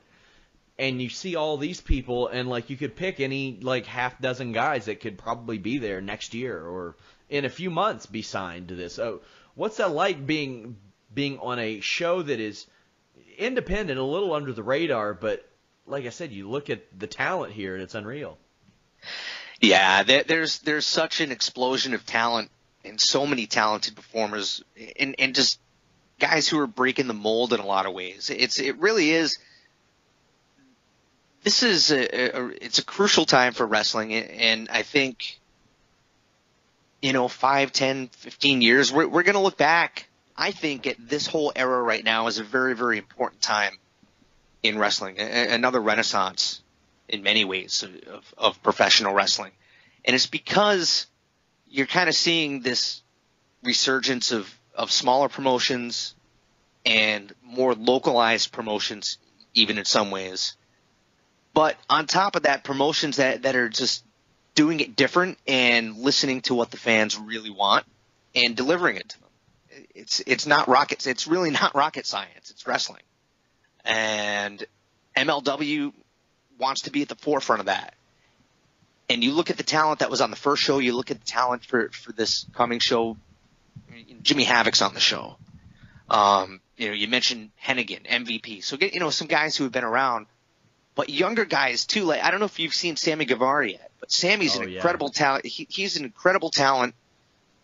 and you see all these people, and like you could pick any like half dozen guys that could probably be there next year or in a few months be signed to this. So what's that like being on a show that is independent, a little under the radar, but like I said, you look at the talent here and it's unreal. Yeah, there's such an explosion of talent and so many talented performers and just guys who are breaking the mold in a lot of ways. It really is. This is it's a crucial time for wrestling, and I think 5, 10, 15 years, we're going to look back, I think, at this whole era right now as a very, very important time in wrestling, another renaissance in many ways of professional wrestling. And it's because you're kind of seeing this resurgence of smaller promotions and more localized promotions, even in some ways. But on top of that, promotions that are just doing it different and listening to what the fans really want and delivering it to them. It's really not rocket science. It's wrestling. And MLW wants to be at the forefront of that. And you look at the talent that was on the first show, you look at the talent for this coming show. Jimmy Havoc's on the show. You mentioned Hennigan, MVP. So get some guys who have been around. but younger guys too. Like I don't know if you've seen Sammy Guevara yet, but Sammy's an incredible talent. He's an incredible talent.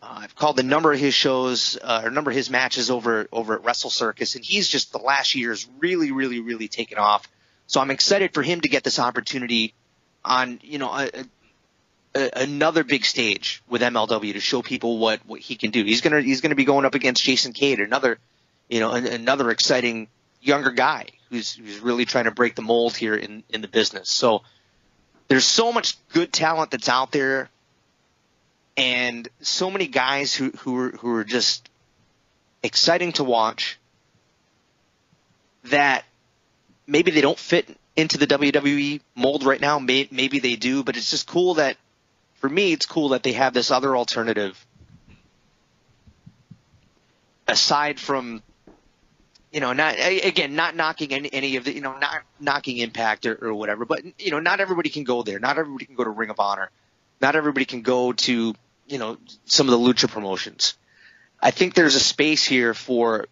I've called a number of his shows, or a number of his matches over at Wrestle Circus, and he's just the last year's really, really, really taken off. So I'm excited for him to get this opportunity on, another big stage with MLW to show people what he can do. He's gonna be going up against Jason Cade, another exciting younger guy who's really trying to break the mold here in the business. So there's so much good talent that's out there, and so many guys who are just exciting to watch that maybe they don't fit into the WWE mold right now. Maybe they do, but it's just cool that, for me, it's cool that they have this other alternative aside from, not knocking any of the, not knocking Impact or whatever, but, not everybody can go there. Not everybody can go to Ring of Honor. Not everybody can go to, some of the lucha promotions. I think there's a space here for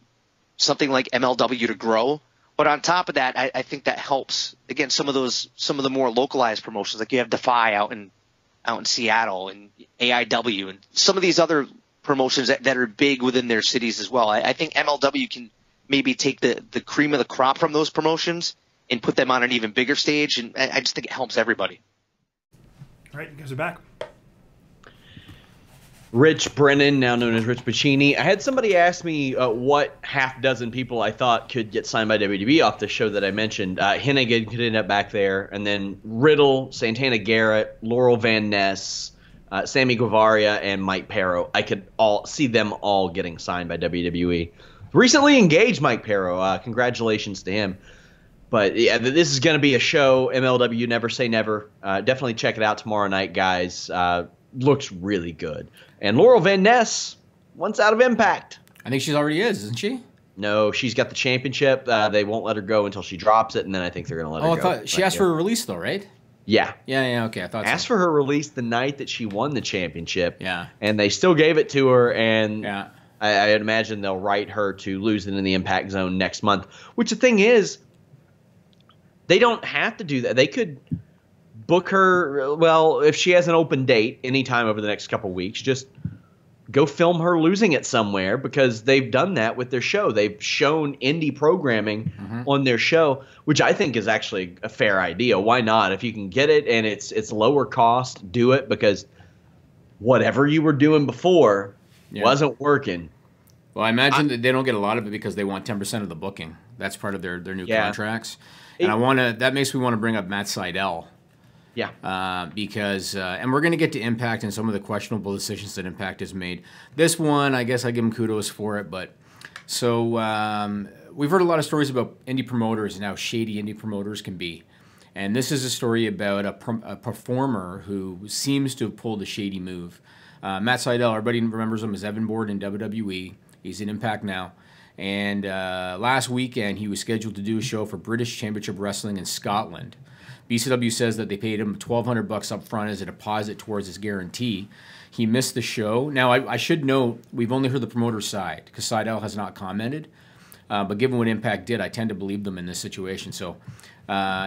something like MLW to grow. But on top of that, I think that helps, again, some of the more localized promotions. Like you have Defy out in Seattle, and AIW, and some of these other promotions that are big within their cities as well. I think MLW can maybe take the cream of the crop from those promotions and put them on an even bigger stage, and I just think it helps everybody. All right, you guys are back. Rich Brennan, now known as Rich Pacini. I had somebody ask me what half dozen people I thought could get signed by WWE off the show that I mentioned. Hennigan could end up back there, and then Riddle, Santana Garrett, Laurel Van Ness, Sammy Guevara, and Mike Pero. I could see them all getting signed by WWE. Recently engaged Mike Pero. Congratulations to him. But yeah, this is going to be a show, MLW Never Say Never. Definitely check it out tomorrow night, guys. Looks really good. And Laurel Van Ness, once out of Impact. I think she's already isn't she? No, she's got the championship. They won't let her go until she drops it, and then I think they're going to let her go. I thought she asked for a release, though, right? Yeah. Yeah, okay. I thought asked for her release the night that she won the championship. Yeah. And they still gave it to her, and yeah. I'd imagine they'll write her to losing in the Impact Zone next month. Which the thing is, they don't have to do that. They could book her, well, if she has an open date anytime over the next couple weeks, just go film her losing it somewhere, because they've done that with their show. They've shown indie programming on their show, which I think is actually a fair idea. Why not? If you can get it and it's lower cost, do it, because whatever you were doing before wasn't working. Well, I imagine that they don't get a lot of it because they want 10% of the booking. That's part of their new contracts. And that makes me want to bring up Matt Sydal. Yeah. Because and we're going to get to Impact and some of the questionable decisions that Impact has made. This one, I guess I give him kudos for it. But so we've heard a lot of stories about indie promoters and how shady indie promoters can be. And this is a story about a performer who seems to have pulled a shady move. Matt Sydal, everybody remembers him as Evan Bourne in WWE. He's in Impact now. And last weekend, he was scheduled to do a show for British Championship Wrestling in Scotland. BCW says that they paid him $1,200 up front as a deposit towards his guarantee. He missed the show. Now, I should note, we've only heard the promoter's side because Sydal has not commented. But given what Impact did, I tend to believe them in this situation. So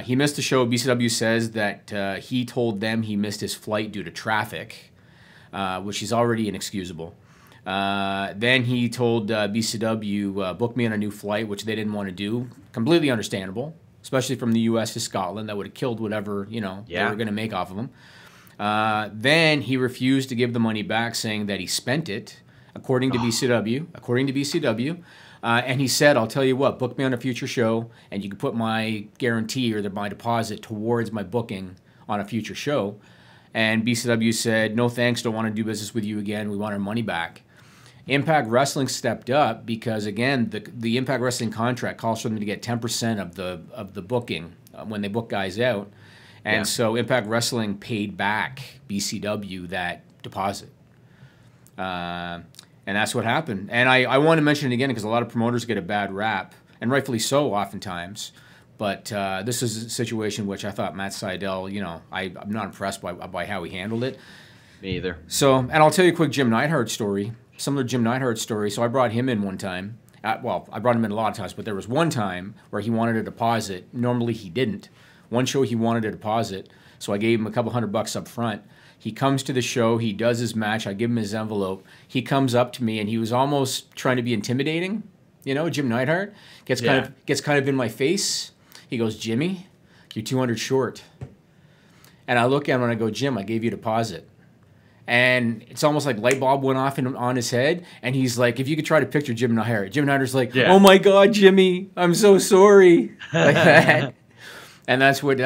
he missed the show. BCW says that he told them he missed his flight due to traffic, which is already inexcusable. Then he told BCW, book me on a new flight, which they didn't want to do. Completely understandable. Especially from the U.S. to Scotland, that would have killed whatever they were going to make off of him. Then he refused to give the money back, saying that he spent it, according to BCW. And he said, "I'll tell you what, book me on a future show, and you can put my guarantee or my deposit towards my booking on a future show." And BCW said, "No thanks, don't want to do business with you again. We want our money back." Impact Wrestling stepped up because, again, the Impact Wrestling contract calls for them to get 10% of the booking when they book guys out. And so Impact Wrestling paid back BCW that deposit. And that's what happened. And I want to mention it again because a lot of promoters get a bad rap, and rightfully so oftentimes. But this is a situation which I thought Matt Sydal, I'm not impressed by how he handled it. Me either. So, and I'll tell you a quick Jim Neidhart story. Similar Jim Neidhart story. So I brought him in one time. I brought him in a lot of times, but there was one time where he wanted a deposit. Normally he didn't. One show he wanted a deposit, so I gave him a couple $100 up front. He comes to the show, he does his match, I give him his envelope. He comes up to me and he was almost trying to be intimidating, you know, Jim Neidhart. Gets kind of in my face. He goes, "Jimmy, you're 200 short." And I look at him and I go, "Jim, I gave you a deposit." And it's almost like light bulb went off on his head. And he's like, if you could try to picture Jim Neidhart. Jim Neidhart's like, "Oh my God, Jimmy, I'm so sorry." Like that. And that's what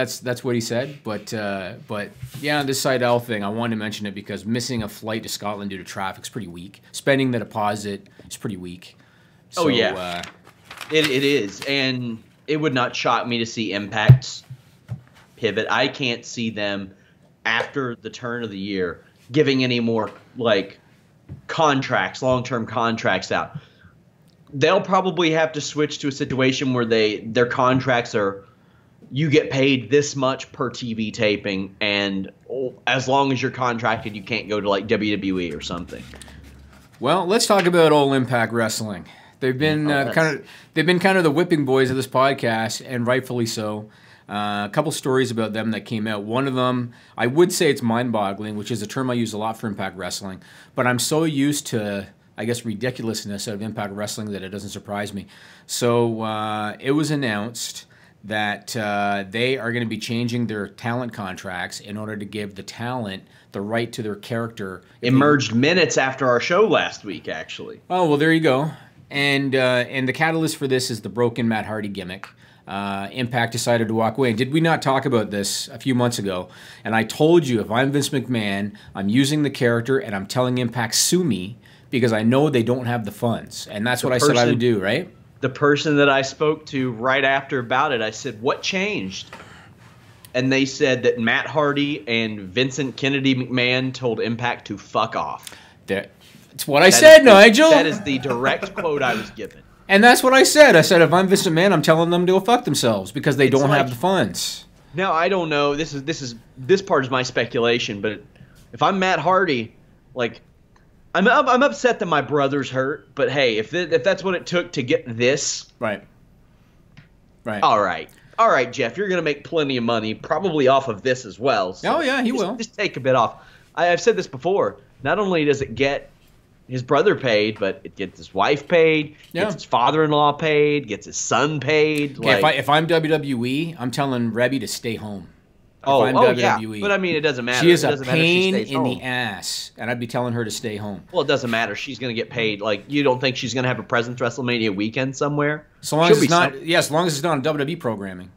he said. But yeah, this Sydal thing, I wanted to mention it because missing a flight to Scotland due to traffic is pretty weak. Spending the deposit is pretty weak. So, it is. And it would not shock me to see Impact's pivot. I can't see them after the turn of the year giving any more like contracts, long-term contracts out. They'll probably have to switch to a situation where their contracts are, you get paid this much per TV taping, and as long as you're contracted, you can't go to like WWE or something. Well, let's talk about All Impact Wrestling. They've been kind of the whipping boys of this podcast, and rightfully so. A couple stories about them that came out. One of them, I would say it's mind-boggling, which is a term I use a lot for Impact Wrestling, but I'm so used to, I guess, ridiculousness of Impact Wrestling that it doesn't surprise me. So it was announced that they are going to be changing their talent contracts in order to give the talent the right to their character. Emerged minutes after our show last week, actually. Oh, well, there you go. And the catalyst for this is the broken Matt Hardy gimmick. Impact decided to walk away. Did we not talk about this a few months ago? And I told you, if I'm Vince McMahon, I'm using the character and I'm telling Impact, sue me, because I know they don't have the funds. And that's what I said I would do, right? The person that I spoke to right after about it, I said, "What changed?" And they said that Matt Hardy and Vincent Kennedy McMahon told Impact to fuck off. That's what I said, Nigel. That is the direct quote I was given. And that's what I said. I said, if I'm Vince McMahon, I'm telling them to go fuck themselves because they don't have the funds. Now, I don't know. This part is my speculation, but if I'm Matt Hardy, like, I'm upset that my brother's hurt, but hey, if that's what it took to get this, right. All right, Jeff, you're gonna make plenty of money, probably off of this as well. So oh yeah, he will. Just take a bit off. I've said this before. Not only does it get his brother paid, but it gets his wife paid, gets his father-in-law paid, gets his son paid. Okay, like, if I'm WWE, I'm telling Rebby to stay home. Yeah, but I mean, it doesn't matter. She is a pain in the ass, and I'd be telling her to stay home. Well, it doesn't matter. She's going to get paid. Like, you don't think she's going to have a presence WrestleMania weekend somewhere? So long as it's not, as long as it's not on WWE programming.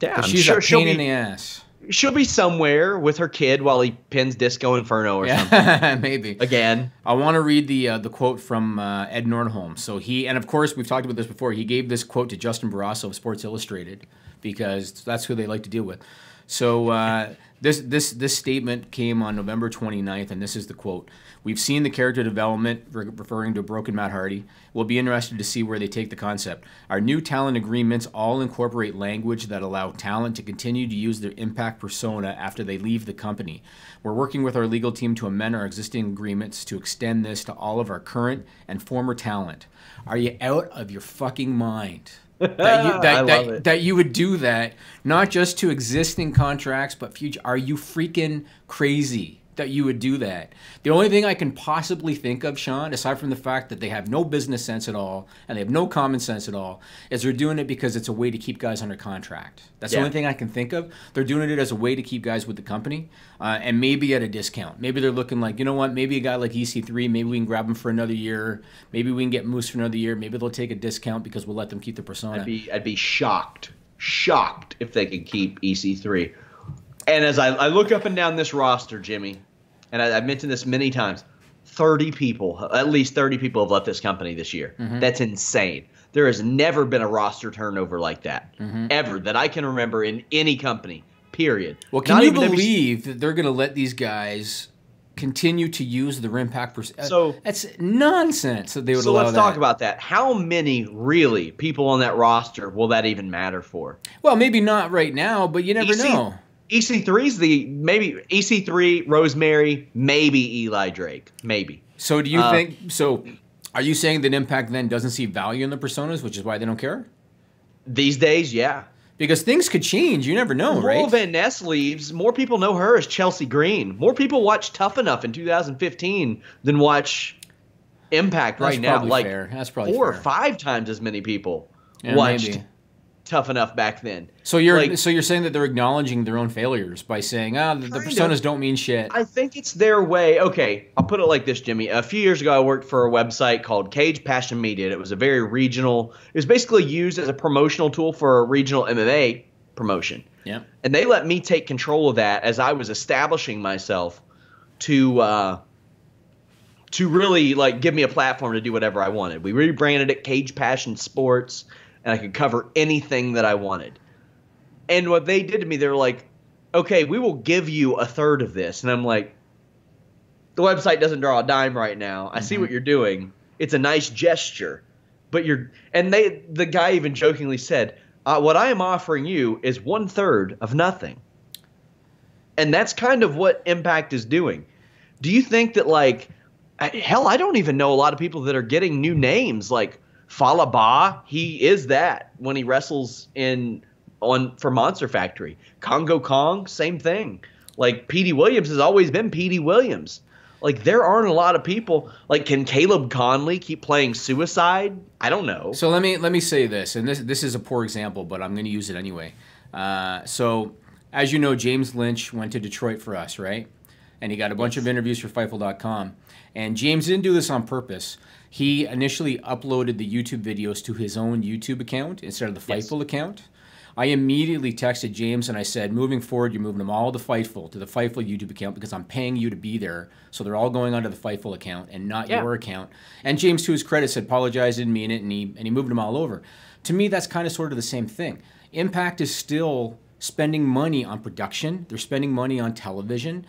Yeah, she's a pain in the ass. She'll be somewhere with her kid while he pins Disco Inferno or something. Maybe. Again. I want to read the quote from Ed Nordholm. So and of course, we've talked about this before. He gave this quote to Justin Barrasso of Sports Illustrated because that's who they like to deal with. So this statement came on November 29th, and this is the quote. "We've seen the character development," referring to broken Matt Hardy. "We'll be interested to see where they take the concept. Our new talent agreements all incorporate language that allow talent to continue to use their Impact persona after they leave the company. We're working with our legal team to amend our existing agreements to extend this to all of our current and former talent." Are you out of your fucking mind? That you would do that, not just to existing contracts, but future. Are you freaking crazy that you would do that? The only thing I can possibly think of, Sean, aside from the fact that they have no business sense at all and they have no common sense at all, is they're doing it because it's a way to keep guys under contract. That's the only thing I can think of. They're doing it as a way to keep guys with the company, and maybe at a discount. Maybe they're looking like, you know what, maybe a guy like EC3, maybe we can grab him for another year. Maybe we can get Moose for another year. Maybe they'll take a discount because we'll let them keep the persona. I'd be shocked if they could keep EC3. And as I look up and down this roster, Jimmy, and I've mentioned this many times, 30 people, at least 30 people have left this company this year. Mm-hmm. That's insane. There has never been a roster turnover like that, ever, that I can remember in any company, period. Well, can you believe that they're going to let these guys continue to use the Impact persona? So that's nonsense that they would allow that. So let's talk about that. How many, really, people on that roster will that even matter for? Well, maybe not right now, but you never know. EC3's maybe EC3, Rosemary, maybe Eli Drake, maybe. So do you think? So are you saying that Impact then doesn't see value in the personas, which is why they don't care? These days, yeah. Because things could change. You never know, right? Laurel Van Ness leaves. More people know her as Chelsea Green. More people watch Tough Enough in 2015 than watch Impact right now. Like fair. That's probably 4 fair. or 5 times as many people Yeah, watched maybe. Tough Enough back then. So you're saying that they're acknowledging their own failures by saying, the personas don't mean shit. I think it's their way. Okay, I'll put it like this, Jimmy. A few years ago, I worked for a website called Cage Passion Media. It was a very regional. It was basically used as a promotional tool for a regional MMA promotion. Yeah. And they let me take control of that as I was establishing myself to really like give me a platform to do whatever I wanted. We rebranded it Cage Passion Sports, and I could cover anything that I wanted. And what they did to me, they were like, okay, we will give you a third of this. And I'm like, the website doesn't draw a dime right now. I see what you're doing. It's a nice gesture. But the guy even jokingly said, what I am offering you is 1/3 of nothing. And that's kind of what Impact is doing. Do you think that, like, hell, I don't even know a lot of people that are getting new names. Like Falaba, he is that when he wrestles for Monster Factory. Congo Kong, same thing. Like Petey Williams has always been Petey Williams. Like there aren't a lot of people. Like can Caleb Conley keep playing Suicide? I don't know. So let me say this, and this is a poor example, but I'm going to use it anyway. So as you know, James Lynch went to Detroit for us, right? And he got a bunch of interviews for Fightful.com. And James didn't do this on purpose. He initially uploaded the YouTube videos to his own YouTube account instead of the Fightful account. I immediately texted James and I said, moving forward, you're moving them all to the Fightful YouTube account because I'm paying you to be there. So they're all going onto the Fightful account and not your account. And James, to his credit, said, apologize, didn't mean it, and he moved them all over. To me, that's kind of sort of the same thing. Impact is still spending money on production. They're spending money on television.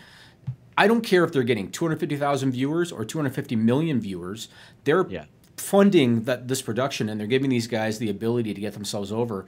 I don't care if they're getting 250,000 viewers or 250 million viewers. They're funding this production, and they're giving these guys the ability to get themselves over.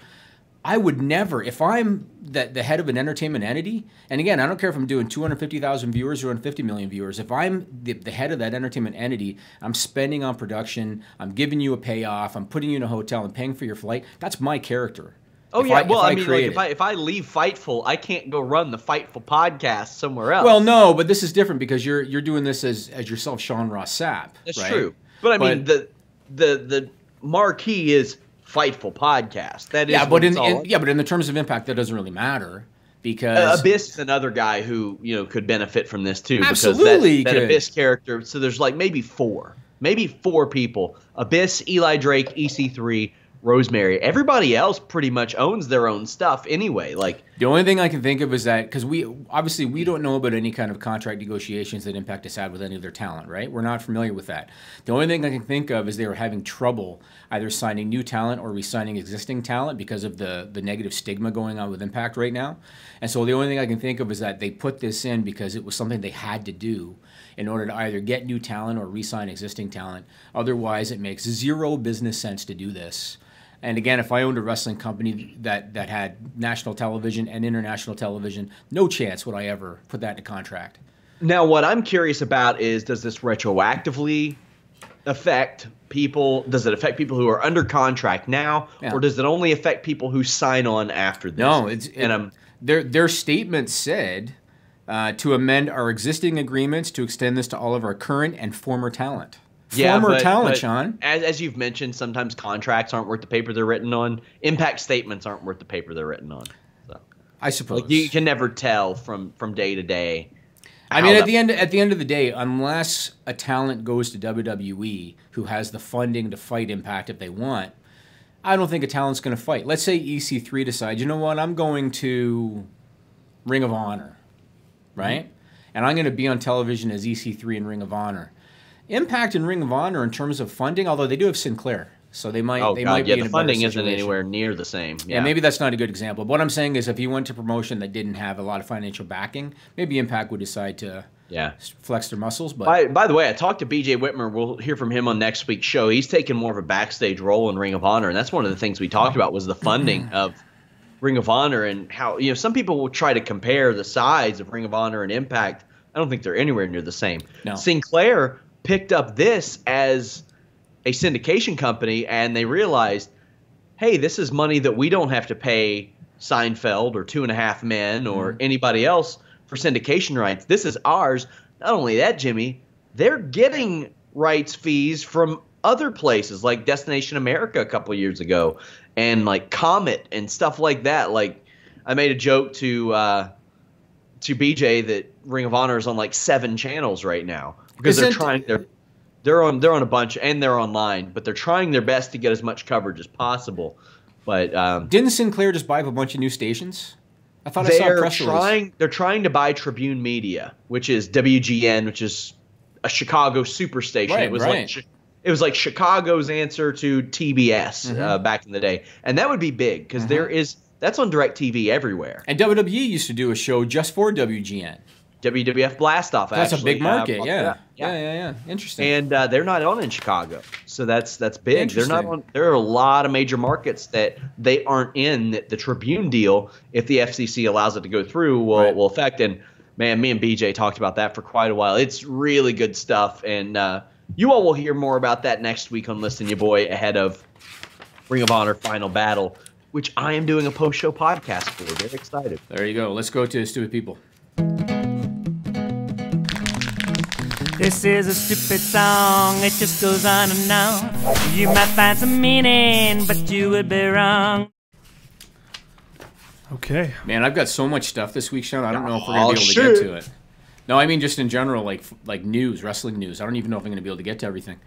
I would never, if I'm the head of an entertainment entity, and again, I don't care if I'm doing 250,000 viewers or 250 million viewers, if I'm the head of that entertainment entity, I'm spending on production, I'm giving you a payoff, I'm putting you in a hotel and paying for your flight, that's my character. Oh, yeah. Well, I mean, like, if I leave Fightful, I can't go run the Fightful podcast somewhere else. Well, no, but this is different because you're doing this as yourself, Sean Ross Sapp. That's right? true. But I mean, the marquee is Fightful podcast. That is but in the terms of Impact, that doesn't really matter because Abyss is another guy who could benefit from this too. Absolutely, because that Abyss character. So there's like maybe four people: Abyss, Eli Drake, EC3. Rosemary. Everybody else pretty much owns their own stuff anyway. Like the only thing I can think of is that because we don't know about any kind of contract negotiations that Impact has had with any of their talent, right? We're not familiar with that. The only thing I can think of is they were having trouble either signing new talent or re-signing existing talent because of the negative stigma going on with Impact right now. And so the only thing I can think of is that they put this in because it was something they had to do in order to either get new talent or re-sign existing talent. Otherwise, it makes zero business sense to do this. And again, if I owned a wrestling company that had national television and international television, no chance would I ever put that in a contract. Now, what I'm curious about is, does this retroactively affect people? Does it affect people who are under contract now, or does it only affect people who sign on after this? No, their statement said to amend our existing agreements to extend this to all of our current and former talent. Talent, Sean. As you've mentioned, sometimes contracts aren't worth the paper they're written on. Impact statements aren't worth the paper they're written on. So, I suppose you can never tell from day to day. I mean, at the end of the day, unless a talent goes to WWE who has the funding to fight Impact if they want, I don't think a talent's going to fight. Let's say EC3 decides, you know what, I'm going to Ring of Honor, right? Mm-hmm. And I'm going to be on television as EC3 in Ring of Honor. Impact and Ring of Honor in terms of funding, although they do have Sinclair, so they might be in a better situation. The funding isn't anywhere near the same. Yeah, maybe that's not a good example. But what I'm saying is if you went to promotion that didn't have a lot of financial backing, maybe Impact would decide to flex their muscles. But by the way, I talked to BJ Whitmer. We'll hear from him on next week's show. He's taken more of a backstage role in Ring of Honor, and that's one of the things we talked about was the funding of Ring of Honor and how some people will try to compare the size of Ring of Honor and Impact. I don't think they're anywhere near the same. No. Sinclair picked up this as a syndication company, and they realized, hey, this is money that we don't have to pay Seinfeld or Two and a Half Men or anybody else for syndication rights. This is ours. Not only that, Jimmy, they're getting rights fees from other places like Destination America a couple of years ago and like Comet and stuff like that. Like I made a joke to BJ that Ring of Honor is on like 7 channels right now because they're on a bunch and they're online, but they're trying their best to get as much coverage as possible. But didn't Sinclair just buy up a bunch of new stations? I thought I saw a press release. They're trying to buy Tribune Media, which is WGN, which is a Chicago superstation. Right, it was like Chicago's answer to TBS back in the day, and that would be big because that's on DirecTV everywhere. And WWE used to do a show just for WGN. WWF Blastoff. That's actually, a big market. Yeah. Interesting. And they're not on in Chicago, so that's big. They're not on. There are a lot of major markets that they aren't in. That the Tribune deal, if the FCC allows it to go through, will affect. And man, me and BJ talked about that for quite a while. It's really good stuff, and you all will hear more about that next week on Listen Ya Boy ahead of Ring of Honor Final Battle, which I am doing a post-show podcast for. Very excited. There you go. Let's go to Stupid People. This is a stupid song, it just goes on and on. You might find some meaning, but you would be wrong. Okay. Man, I've got so much stuff this week, Sean. I don't know if we're going to be able to get to it. No, I mean just in general, like news, wrestling news. I don't even know if I'm going to be able to get to everything.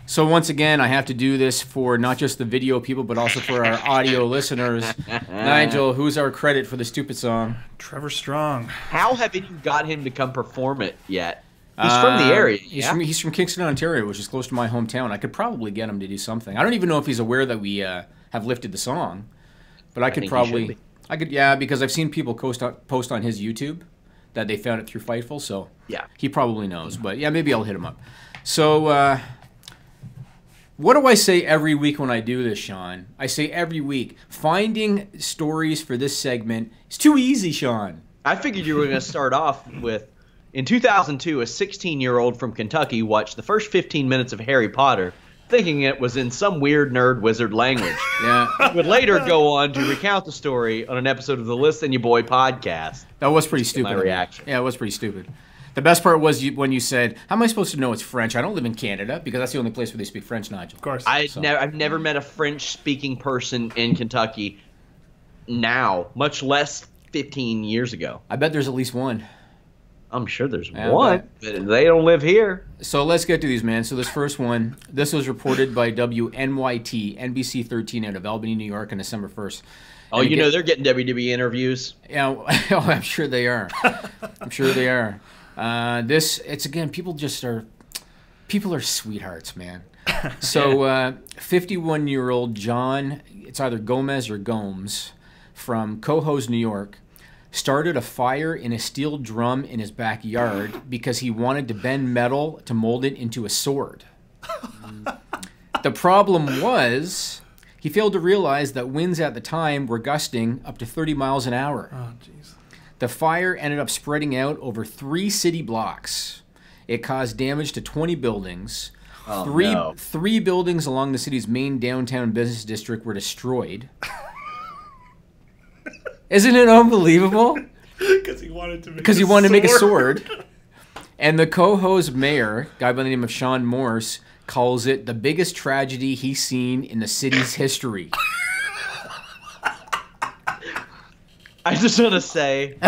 So once again, I have to do this for not just the video people, but also for our audio listeners. Nigel, who's our credit for the stupid song? Trevor Strong. How haven't you got him to come perform it yet? He's from the area. He's from Kingston, Ontario, which is close to my hometown. I could probably get him to do something. I don't even know if he's aware that we have lifted the song, but I could probably. Because I've seen people post on his YouTube that they found it through Fightful, so yeah, he probably knows. But yeah, maybe I'll hit him up. So what do I say every week when I do this, Sean? I say every week, finding stories for this segment is too easy, Sean. I figured you were going to start off with, in 2002, a 16-year-old from Kentucky watched the first 15 minutes of Harry Potter, thinking it was in some weird nerd wizard language. Yeah. Would later go on to recount the story on an episode of the Listen Ya Boy podcast. That was pretty stupid. My reaction. Yeah, it was pretty stupid. The best part was when you said, how am I supposed to know it's French? I don't live in Canada, because that's the only place where they speak French, Nigel. Of course. I've never met a French-speaking person in Kentucky now, much less 15 years ago. I bet there's at least one. I'm sure there's one, but they don't live here. So let's get to these, man. So this first one, this was reported by WNYT, NBC 13 out of Albany, New York on December 1st. Oh, you know they're getting WWE interviews. Yeah, I'm sure they are. I'm sure they are. People are sweethearts, man. So 51-year-old John, it's either Gomez or Gomes, from Cohoes, New York, started a fire in a steel drum in his backyard because he wanted to bend metal to mold it into a sword. The problem was he failed to realize that winds at the time were gusting up to 30 miles an hour. Oh, jeez. The fire ended up spreading out over 3 city blocks. It caused damage to 20 buildings. Three buildings along the city's main downtown business district were destroyed. Isn't it unbelievable? Because he wanted to make a sword. And the Cohoes mayor, a guy by the name of Sean Morse, calls it the biggest tragedy he's seen in the city's history. I just want to say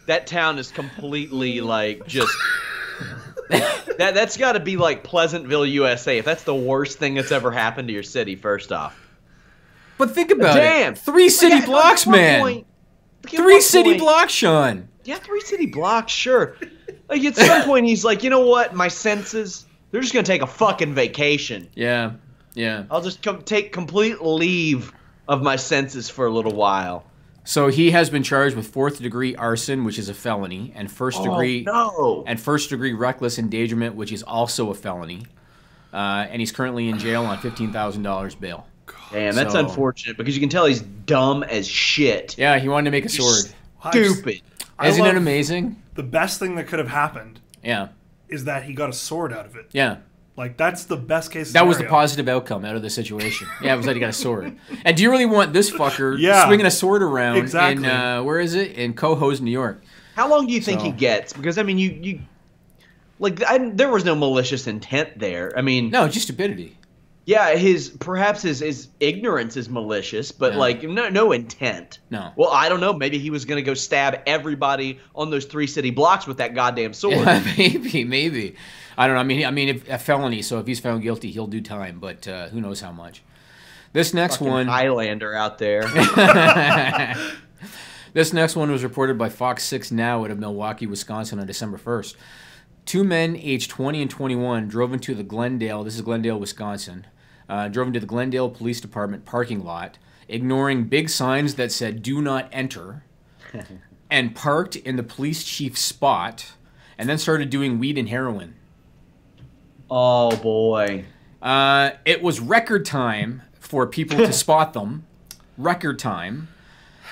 that town is completely just that's got to be like Pleasantville, USA. If that's the worst thing that's ever happened to your city, first off. But think about it. 3 city blocks, man. 3 city blocks, Sean. Yeah, 3 city blocks, sure. Like at some point he's like, you know what? My senses, they're just gonna take a fucking vacation. Yeah. I'll just take complete leave of my senses for a little while. So he has been charged with 4th-degree arson, which is a felony, and first-degree reckless endangerment, which is also a felony. And he's currently in jail on $15,000 bail. Damn, that's unfortunate because you can tell he's dumb as shit. Yeah, he wanted to make a sword. Stupid. Isn't it amazing? The best thing that could have happened is that he got a sword out of it. Yeah. Like, that's the best case That scenario. was the positive outcome out of the situation. Yeah, it was that he got a sword. And do you really want this fucker Yeah. swinging a sword around Exactly. in, where is it? In Cohoes, New York. How long do you think So- he gets? Because, I mean, you like, there was no malicious intent there. I mean, No, just stupidity. yeah, perhaps his ignorance is malicious, but Yeah. like no intent. No. Well, I don't know. Maybe he was going to go stab everybody on those 3 city blocks with that goddamn sword. Yeah, maybe. I don't know. I mean, if a felony. So if he's found guilty, he'll do time. But who knows how much? This next Fucking one. Highlander out there. This next one was reported by Fox 6 Now out of Milwaukee, Wisconsin on December 1st. 2 men aged 20 and 21 drove into the Glendale, this is Glendale, Wisconsin, drove into the Glendale Police Department parking lot, ignoring big signs that said, "Do not enter," and parked in the police chief's spot, and then started doing weed and heroin. Oh boy. It was record time for people to spot them. Record time.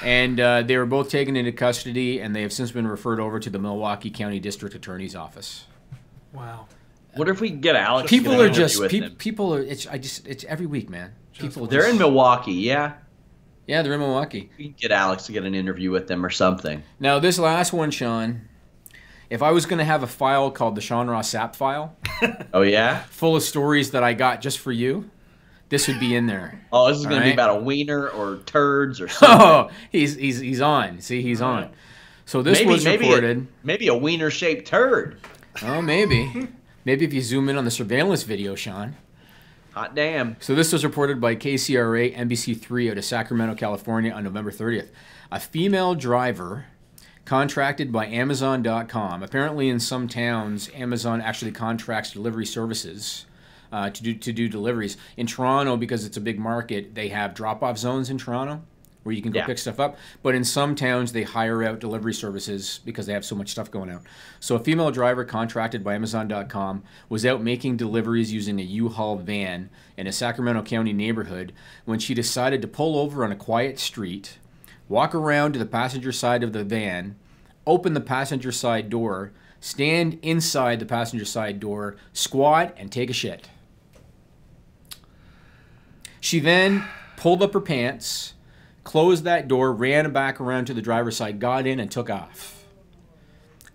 And they were both taken into custody, and they have since been referred over to the Milwaukee County District Attorney's Office. Wow. What if we can get Alex? People to get are an interview just with him? people are. It's every week, man. People. They're in Milwaukee, yeah. Yeah, they're in Milwaukee. We can get Alex to get an interview with them or something. Now this last one, Sean. If I was going to have a file called the Sean Ross Sapp file, Oh yeah. full of stories that I got just for you, this would be in there. Oh, this is going to be Alright. about a wiener or turds or something. Oh, he's on. See, he's on. So this was reported. Maybe a wiener-shaped turd. Oh, maybe. Maybe if you zoom in on the surveillance video, Sean. Hot damn. So this was reported by KCRA NBC3 out of Sacramento, California on November 30th. A female driver contracted by Amazon.com. Apparently in some towns, Amazon actually contracts delivery services to do deliveries. In Toronto, because it's a big market, they have drop-off zones in Toronto where you can go pick stuff up. But in some towns, they hire out delivery services because they have so much stuff going out. So a female driver contracted by Amazon.com was out making deliveries using a U-Haul van in a Sacramento County neighborhood when she decided to pull over on a quiet street, walk around to the passenger side of the van, open the passenger side door, stand inside the passenger side door, squat, and take a shit. She then pulled up her pants, closed that door, ran back around to the driver's side, got in, and took off.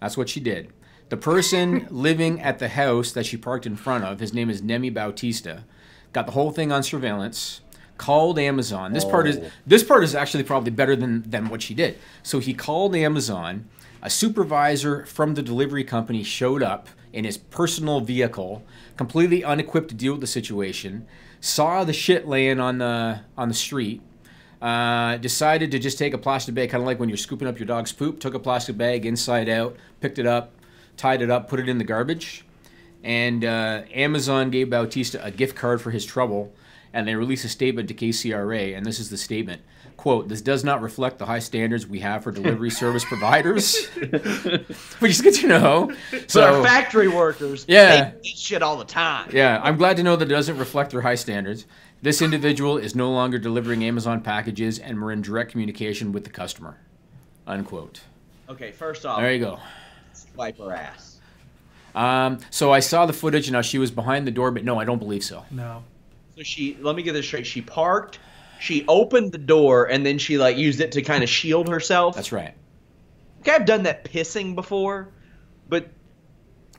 That's what she did. The person living at the house that she parked in front of, his name is Nemi Bautista, got the whole thing on surveillance, called Amazon. This part is actually probably better than what she did. So he called Amazon. A supervisor from the delivery company showed up in his personal vehicle, completely unequipped to deal with the situation, saw the shit laying on the street, decided to just take a plastic bag, kind of like when you're scooping up your dog's poop, took a plastic bag inside out, picked it up, tied it up, put it in the garbage, and Amazon gave Bautista a gift card for his trouble, and they released a statement to KCRA, and this is the statement. Quote, "This does not reflect the high standards we have for delivery service providers." Which is good to know. So our factory workers, Yeah. they eat shit all the time. Yeah, I'm glad to know that it doesn't reflect their high standards. This individual is no longer delivering Amazon packages and we're in direct communication with the customer. Unquote. Okay, first off, There you go. wipe her ass. So I saw the footage and now she was behind the door, but no, I don't believe so. No. So let me get this straight. She parked, she opened the door, and then she like used it to kind of shield herself. That's right. Okay, I've done that pissing before, but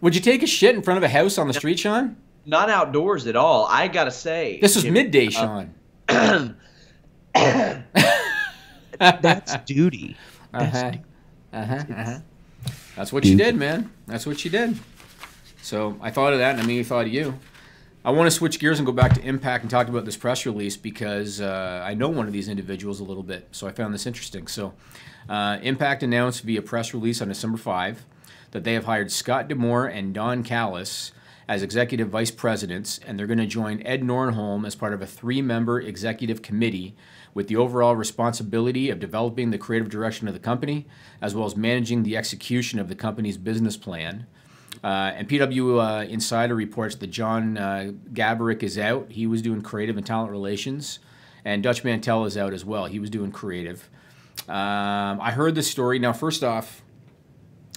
Would you take a shit in front of a house on the street, Sean? not outdoors at all. I gotta say, This was Jimmy, midday, Sean. That's duty. That's what she did, man. That's what she did. So I thought of that, and I mean, thought of you. I want to switch gears and go back to Impact and talk about this press release because I know one of these individuals a little bit, so I found this interesting. So Impact announced via press release on December 5 that they have hired Scott D'Amore and Don Callis as executive vice presidents, and they're going to join Ed Nornholm as part of a 3-member executive committee with the overall responsibility of developing the creative direction of the company, as well as managing the execution of the company's business plan. And PW Insider reports that John Gabarick is out. He was doing creative and talent relations. And Dutch Mantell is out as well. He was doing creative. I heard this story. Now, first off,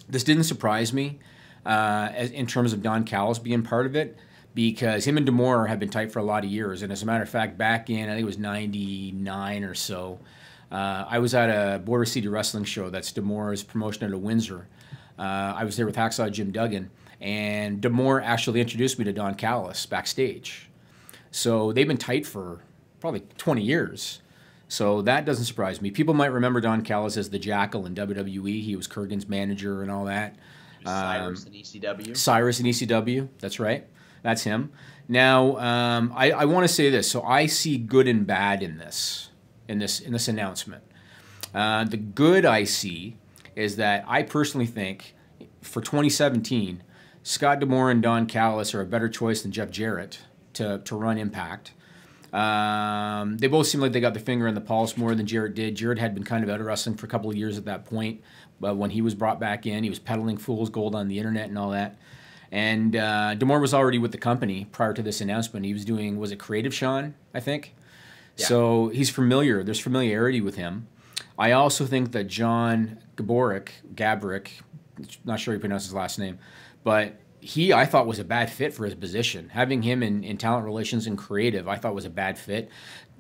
this didn't surprise me in terms of Don Callis being part of it. because him and D'Amore have been tight for a lot of years. And as a matter of fact, back in, I think it was 99 or so, I was at a Border City Wrestling show. That's D'Amore's promotion out of Windsor. I was there with Hacksaw Jim Duggan, and D'Amore actually introduced me to Don Callis backstage. So they've been tight for probably 20 years. So that doesn't surprise me. People might remember Don Callis as the Jackal in WWE. He was Kurgan's manager and all that. Cyrus in ECW. Cyrus in ECW, that's right. That's him. Now, I want to say this. So I see good and bad in this announcement. The good I see is that I personally think for 2017, Scott D'Amore and Don Callis are a better choice than Jeff Jarrett to run Impact. They both seem like they got their finger on the pulse more than Jarrett did. Jarrett had been kind of out of wrestling for a couple of years at that point, but when he was brought back in, he was peddling fool's gold on the internet and all that. And D'Amore was already with the company prior to this announcement. He was doing, was it Creative Sean, I think? Yeah. So he's familiar. There's familiarity with him. I also think that John Gabrick, not sure he pronounced his last name, but I thought was a bad fit for his position. Having him in talent relations and creative, I thought was a bad fit.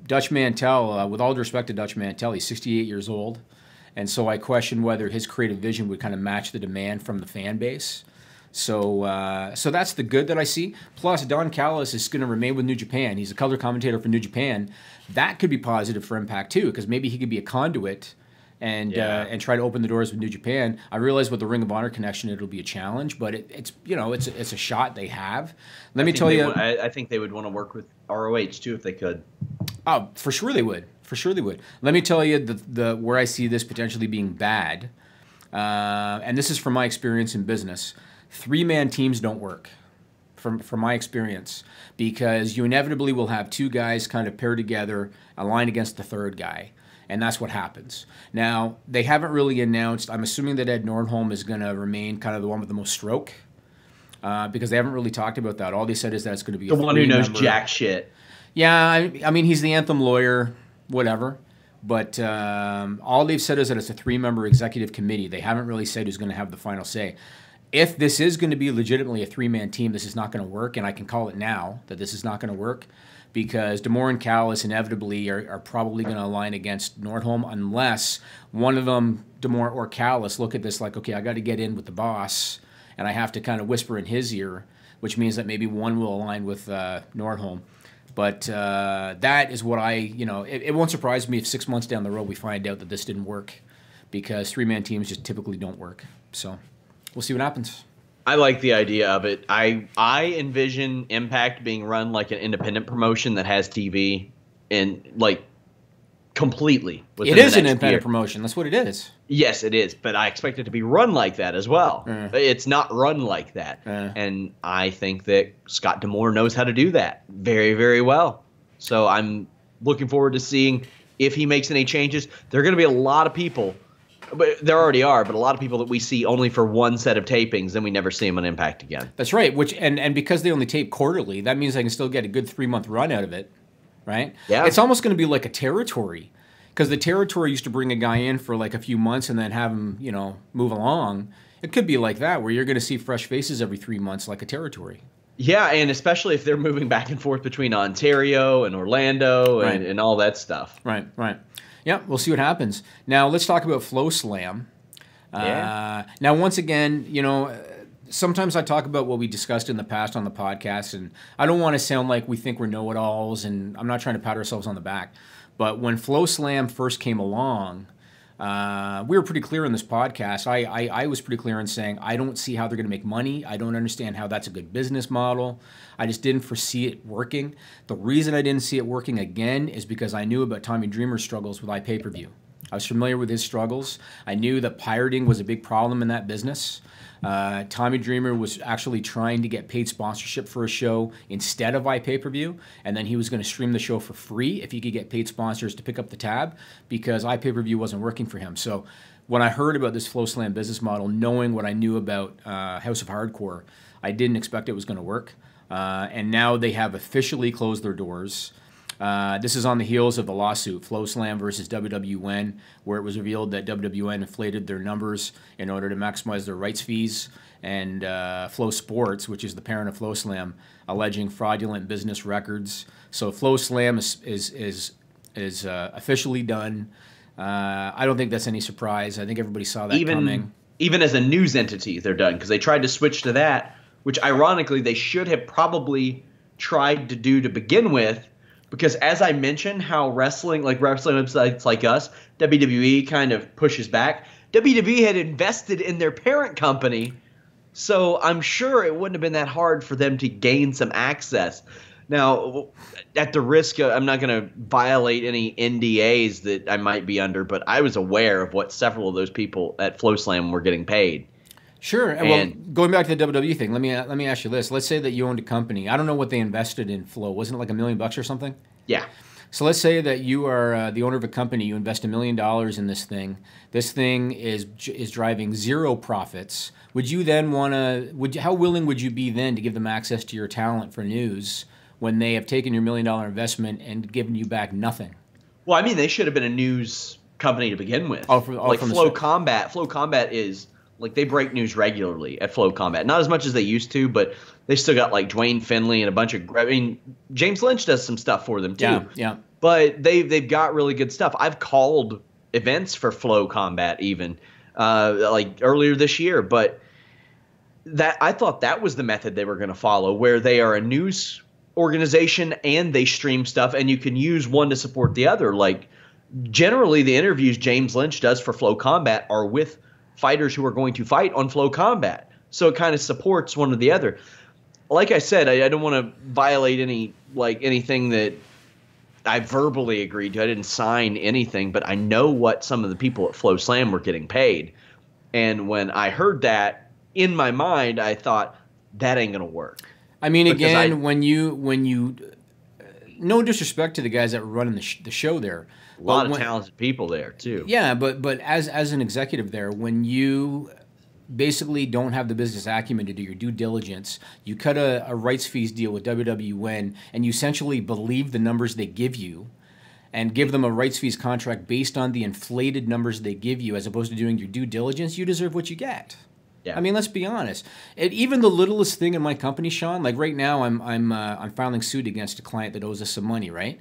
Dutch Mantell, with all due respect to Dutch Mantell, he's 68 years old, and so I question whether his creative vision would kind of match the demand from the fan base. So so that's the good that I see. Plus, Don Callis is going to remain with New Japan. He's a color commentator for New Japan. That could be positive for Impact too, because maybe he could be a conduit and try to open the doors with New Japan. I realize with the Ring of Honor connection, it'll be a challenge, but it's a shot they have. Let me tell you, I think they would want to work with ROH too if they could. Oh, for sure they would. For sure they would. Let me tell you the where I see this potentially being bad, and this is from my experience in business. 3-man teams don't work, from my experience, because you inevitably will have two guys kind of paired together, aligned against the third guy. And that's what happens. Now, they haven't really announced. I'm assuming that Ed Nordholm is going to remain kind of the one with the most stroke, because they haven't really talked about that. All they said is that it's going to be the one who knows jack shit. Yeah, I mean, he's the anthem lawyer, whatever. But all they've said is that it's a 3-member executive committee. They haven't really said who's going to have the final say. If this is going to be legitimately a 3-man team, this is not going to work, and I can call it now that this is not going to work, because D'Amore and Callis inevitably are probably going to align against Nordholm unless one of them, D'Amore or Callis, look at this like, okay, I got to get in with the boss, and I have to kind of whisper in his ear, which means that maybe one will align with Nordholm. But that is what it won't surprise me if 6 months down the road we find out that this didn't work, because 3-man teams just typically don't work. So we'll see what happens. I like the idea of it. I envision Impact being run like an independent promotion that has TV and like completely. It is an independent promotion. That's what it is. Yes, it is. But I expect it to be run like that as well. It's not run like that. And I think that Scott D'Amore knows how to do that very, very well. So I'm looking forward to seeing if he makes any changes. There are going to be a lot of people. But there already are, but a lot of people that we see only for one set of tapings, then we never see them on Impact again. That's right. Which and because they only tape quarterly, that means I can still get a good 3-month run out of it, right? Yeah. It's almost going to be like a territory, because the territory used to bring a guy in for like a few months and then have him, move along. It could be like that, where you're going to see fresh faces every 3 months, like a territory. Yeah, and especially if they're moving back and forth between Ontario and Orlando and all that stuff. Right. Yeah, we'll see what happens. Now, let's talk about FloSlam. Now, once again, sometimes I talk about what we discussed in the past on the podcast, and I don't want to sound like we think we're know-it-alls, and I'm not trying to pat ourselves on the back. But when FloSlam first came along, we were pretty clear in this podcast. I was pretty clear in saying I don't see how they're going to make money. I don't understand how that's a good business model. I just didn't foresee it working. The reason I didn't see it working again is because I knew about Tommy Dreamer's struggles with iPay-per-view. I was familiar with his struggles. I knew that pirating was a big problem in that business. Tommy Dreamer was actually trying to get paid sponsorship for a show instead of iPay-per-view, and then he was going to stream the show for free if he could get paid sponsors to pick up the tab, because iPay-per-view wasn't working for him. So when I heard about this FloSlam business model, knowing what I knew about House of Hardcore, I didn't expect it was going to work. And now they have officially closed their doors. This is on the heels of the lawsuit, FloSlam versus WWN, where it was revealed that WWN inflated their numbers in order to maximize their rights fees, and Flow Sports, which is the parent of FloSlam, alleging fraudulent business records. So FloSlam is officially done. I don't think that's any surprise. I think everybody saw that coming. Even as a news entity, they're done because they tried to switch to that, which ironically they should have probably tried to do to begin with. Because as I mentioned, how wrestling websites like us, WWE kind of pushes back. WWE had invested in their parent company, so I'm sure it wouldn't have been that hard for them to gain some access. Now, at the risk of, I'm not going to violate any NDAs that I might be under, but I was aware of what several of those people at FloSlam were getting paid. Sure. And well, going back to the WWE thing, let me ask you this. Let's say that you owned a company. I don't know what they invested in Flow. Wasn't it like $1 million or something? Yeah. So let's say that you are the owner of a company. You invest $1 million in this thing. This thing is driving zero profits. Would you then want to? How willing would you be then to give them access to your talent for news when they have taken your $1 million investment and given you back nothing? Well, I mean, they should have been a news company to begin with. Like Flow Combat. Flow Combat is like they break news regularly at Flow Combat. Not as much as they used to, but they still got like Dwayne Finley and a bunch of. I mean, James Lynch does some stuff for them too. Yeah. But they've got really good stuff. I've called events for Flow Combat even like earlier this year, but that I thought that was the method they were going to follow, where they are a news organization and they stream stuff, and you can use one to support the other. Like generally, the interviews James Lynch does for Flow Combat are with fighters who are going to fight on Flow Combat, so it kind of supports one or the other. Like I said, I don't want to violate anything that I verbally agreed to. I didn't sign anything, but I know what some of the people at FloSlam were getting paid. And when I heard that, in my mind, I thought, that ain't going to work. I mean, again, when you no disrespect to the guys that were running the show there. A lot of talented people there, too. Yeah, but as an executive there, when you basically don't have the business acumen to do your due diligence, you cut a rights fees deal with WWN, and you essentially believe the numbers they give you and give them a rights fees contract based on the inflated numbers they give you as opposed to doing your due diligence, you deserve what you get. Yeah. I mean, let's be honest. Even the littlest thing in my company, Sean, like right now I'm filing suit against a client that owes us some money, right?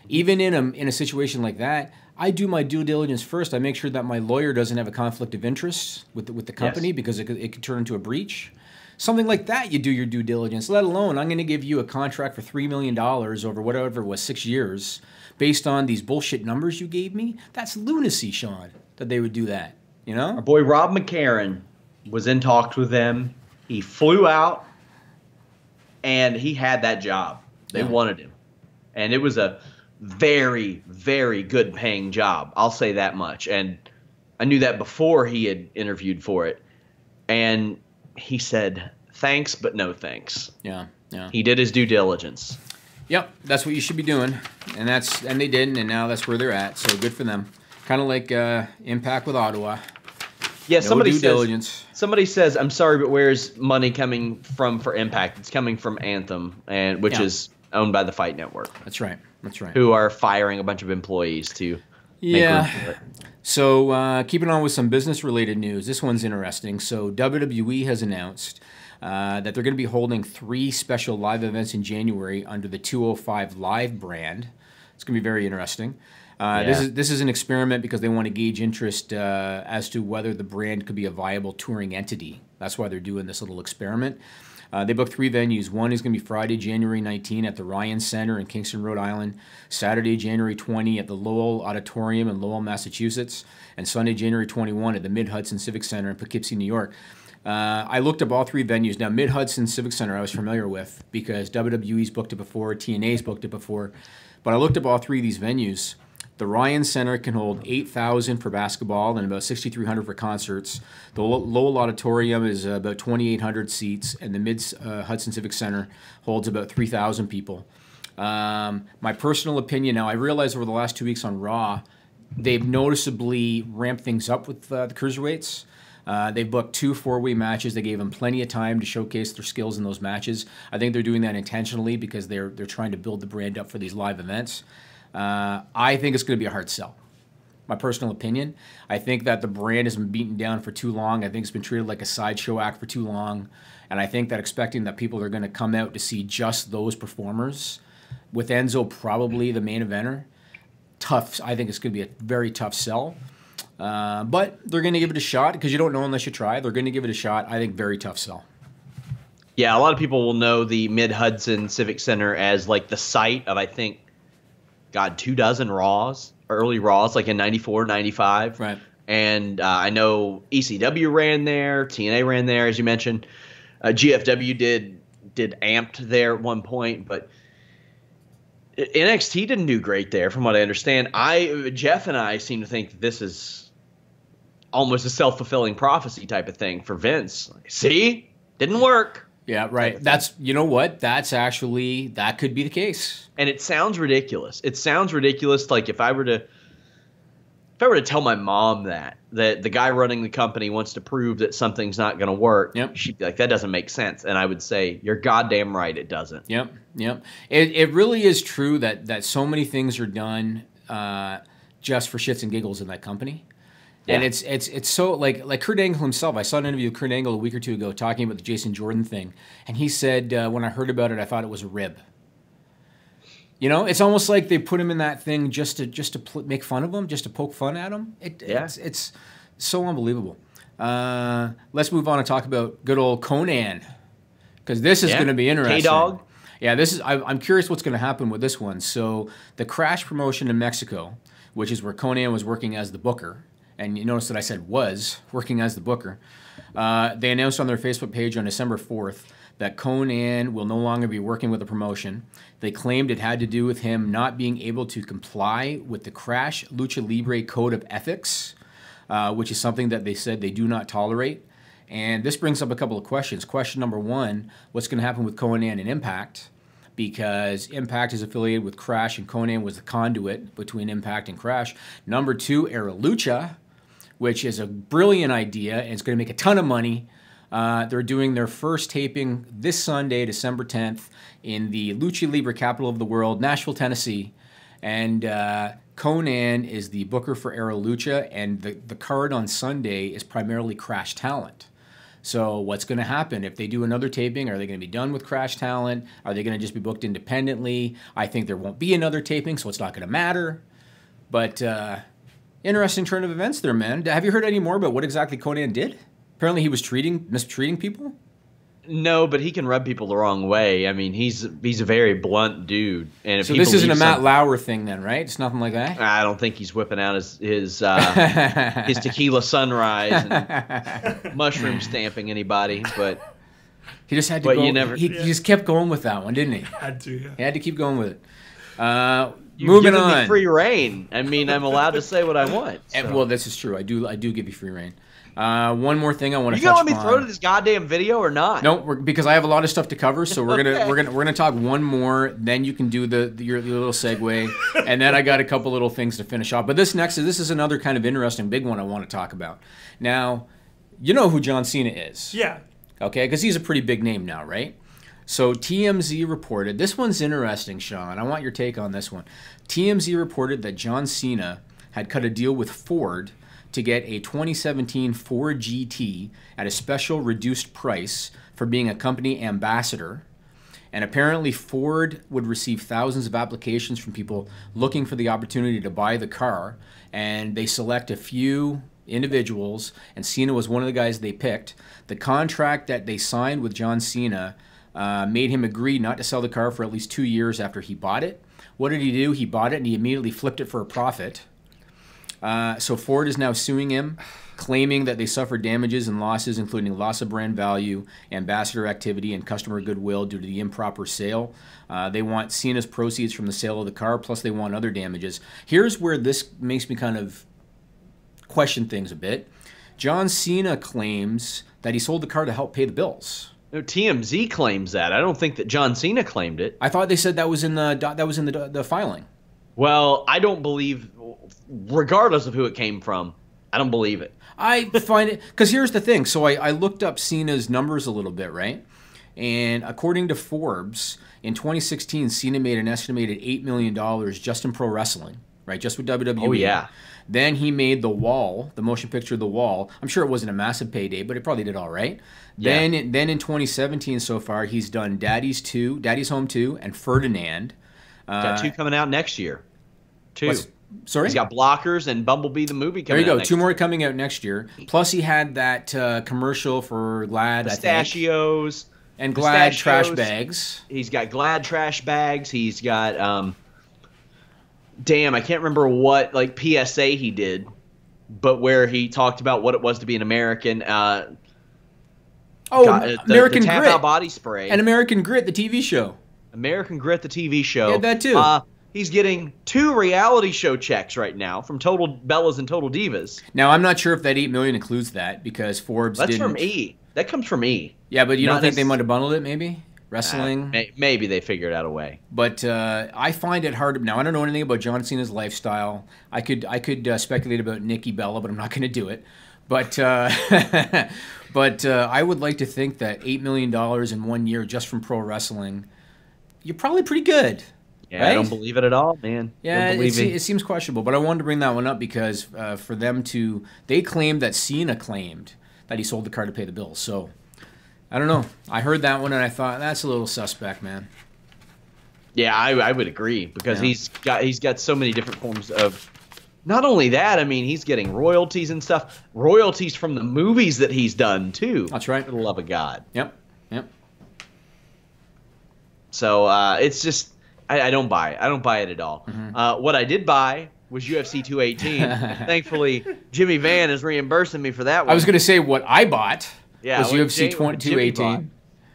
Even in a situation like that, I do my due diligence first. I make sure that my lawyer doesn't have a conflict of interest with the company, because it could turn into a breach. Something like that, you do your due diligence. Let alone, I'm going to give you a contract for $3 million over whatever it was, 6 years, based on these bullshit numbers you gave me. That's lunacy, Sean, that they would do that. You know? Our boy Rob McCarran was in talks with them. He flew out, and he had that job. They wanted him. And it was a very, very good paying job. I'll say that much. And I knew that before he had interviewed for it. And he said, thanks, but no thanks. Yeah. He did his due diligence. Yep, that's what you should be doing. And they didn't, and now that's where they're at. So good for them. Kind of like Impact with Ottawa. Yeah, no due diligence. Somebody says, I'm sorry, but where's money coming from for Impact? It's coming from Anthem, which is owned by the Fight Network. That's right. Who are firing a bunch of employees to make room for it. So keeping on with some business-related news, this one's interesting. So WWE has announced that they're going to be holding 3 special live events in January under the 205 Live brand. It's going to be very interesting. This is an experiment because they want to gauge interest as to whether the brand could be a viable touring entity. That's why they're doing this little experiment. They booked 3 venues. One is going to be Friday, January 19 at the Ryan Center in Kingston, Rhode Island. Saturday, January 20 at the Lowell Auditorium in Lowell, Massachusetts. And Sunday, January 21 at the Mid-Hudson Civic Center in Poughkeepsie, New York. I looked up all 3 venues. Now, Mid-Hudson Civic Center I was familiar with because WWE's booked it before, TNA's booked it before. But I looked up all 3 of these venues. The Ryan Center can hold 8,000 for basketball and about 6,300 for concerts. The Lowell Auditorium is about 2,800 seats, and the Mid-Hudson Civic Center holds about 3,000 people. My personal opinion, now I realize over the last 2 weeks on Raw, they've noticeably ramped things up with the cruiserweights. They booked 2 4-way matches. They gave them plenty of time to showcase their skills in those matches. I think they're doing that intentionally because they're trying to build the brand up for these live events. I think it's going to be a hard sell. My personal opinion. I think that the brand has been beaten down for too long. I think it's been treated like a sideshow act for too long. And I think that expecting that people are going to come out to see just those performers, with Enzo probably the main eventer, tough. I think it's going to be a very tough sell. But they're going to give it a shot because you don't know unless you try. They're going to give it a shot. I think very tough sell. Yeah, a lot of people will know the Mid-Hudson Civic Center as like the site of, I think, 24 Raws, early Raws, like in 94, 95. Right. And I know ECW ran there, TNA ran there, as you mentioned. GFW did Amped there at one point, but NXT didn't do great there, from what I understand. Jeff and I seem to think that this is almost a self-fulfilling prophecy type of thing for Vince. Like, see? Didn't work. Yeah, right. That's, you know what? That's actually, that could be the case. And it sounds ridiculous. It sounds ridiculous. Like if I were to tell my mom that the guy running the company wants to prove that something's not going to work, yep, she'd be like, that doesn't make sense. And I would say, you're goddamn right, it doesn't. Yep. It really is true that so many things are done just for shits and giggles in that company. Yeah. And it's so like Kurt Angle himself. I saw an interview with Kurt Angle a week or two ago talking about the Jason Jordan thing, and he said when I heard about it, I thought it was a rib. You know, it's almost like they put him in that thing just to make fun of him, just to poke fun at him. It's so unbelievable. Let's move on and talk about good old Konnan, because this is going to be interesting. K-Dog. Yeah, this is. I'm curious what's going to happen with this one. So the Crash promotion in Mexico, which is where Konnan was working as the booker. And you notice that I said was working as the booker. They announced on their Facebook page on December 4th that Konnan will no longer be working with the promotion. They claimed it had to do with him not being able to comply with the Crash Lucha Libre Code of Ethics, which is something that they said they do not tolerate. And this brings up a couple of questions. Question number one, what's going to happen with Konnan and Impact? Because Impact is affiliated with Crash and Konnan was the conduit between Impact and Crash. Number two, Era Lucha, which is a brilliant idea and it's going to make a ton of money. They're doing their first taping this Sunday, December 10th, in the Lucha Libre capital of the world, Nashville, Tennessee. And Konnan is the booker for Era Lucha, and the card on Sunday is primarily Crash talent. So what's going to happen? If they do another taping, are they going to be done with Crash talent? Are they going to just be booked independently? I think there won't be another taping, so it's not going to matter. But interesting turn of events there, man. Have you heard any more about what exactly Konnan did? Apparently he was mistreating people? No, but he can rub people the wrong way. I mean, he's a very blunt dude. And if so this isn't a Matt Lauer thing then, right? It's nothing like that? I don't think he's whipping out his tequila sunrise and mushroom stamping anybody, but he just had to go. He just kept going with that one, didn't he? Had to, yeah. He had to keep going with it. Moving on. Me free reign. I mean, I'm allowed to say what I want. So. Well, this is true. I do give you free reign. One more thing I want to touch on. You gonna let me throw to this goddamn video or not? No, because I have a lot of stuff to cover. So we're gonna talk one more. Then you can do your little segue, and then I got a couple little things to finish off. But this is another kind of interesting big one I want to talk about. Now, you know who John Cena is? Yeah. Okay, because he's a pretty big name now, right? So TMZ reported, this one's interesting, Sean. I want your take on this one. TMZ reported that John Cena had cut a deal with Ford to get a 2017 Ford GT at a special reduced price for being a company ambassador. And apparently Ford would receive thousands of applications from people looking for the opportunity to buy the car. And they select a few individuals, and Cena was one of the guys they picked. The contract that they signed with John Cena made him agree not to sell the car for at least 2 years after he bought it. What did he do? He bought it and he immediately flipped it for a profit. So Ford is now suing him, claiming that they suffered damages and losses, including loss of brand value, ambassador activity, and customer goodwill due to the improper sale. They want Cena's proceeds from the sale of the car, plus they want other damages. Here's where this makes me kind of question things a bit. John Cena claims that he sold the car to help pay the bills. No, TMZ claims that. I don't think that John Cena claimed it. I thought they said that was in the filing. Well, I don't believe, regardless of who it came from, I don't believe it. I find it, because here's the thing. So I looked up Cena's numbers a little bit, right? And according to Forbes, in 2016, Cena made an estimated $8 million just in pro wrestling, right? Just with WWE. Oh, yeah. Then he made The Wall, the motion picture The Wall. I'm sure it wasn't a massive payday, but it probably did all right. Yeah. Then in 2017 so far, he's done Daddy's Home 2, and Ferdinand. Got 2 coming out next year. 2. Sorry? He's got Blockers and Bumblebee the movie There coming you out go. next 2 more year. coming out next year. Plus he had that commercial for Glad, Pistachios. And Glad Pistachios. trash bags. He's got Glad trash bags. He's got damn, I can't remember what like PSA he did, but where he talked about what it was to be an American. American the Tap Grit. Out body spray. And American Grit, the TV show. American Grit, the TV show. Yeah, that too. He's getting 2 reality show checks right now from Total Bellas and Total Divas. Now, I'm not sure if that $8 million includes that because Forbes That's didn't. from E. That comes from E. Yeah, but you don't Not think they necess- might have bundled it, maybe? Wrestling? Maybe they figured out a way. But I find it hard. Now, I don't know anything about John Cena's lifestyle. I could speculate about Nikki Bella, but I'm not going to do it. But but I would like to think that $8 million in 1 year just from pro wrestling, you're probably pretty good. Yeah, right? I don't believe it at all, man. Yeah, Don't believe it seems questionable. But I wanted to bring that one up because for them to, they claimed that Cena claimed that he sold the car to pay the bills. So I don't know. I heard that one and I thought that's a little suspect, man. Yeah, I would agree because Yeah. he's got so many different forms of. Not only that, I mean, he's getting royalties and stuff. Royalties from the movies that he's done too. That's right. For the love of God. Yep. So it's just I don't buy it. I don't buy it at all. Mm-hmm. What I did buy was UFC 218. Thankfully, Jimmy Van is reimbursing me for that one. I was going to say what I bought was what UFC what Jimmy 218.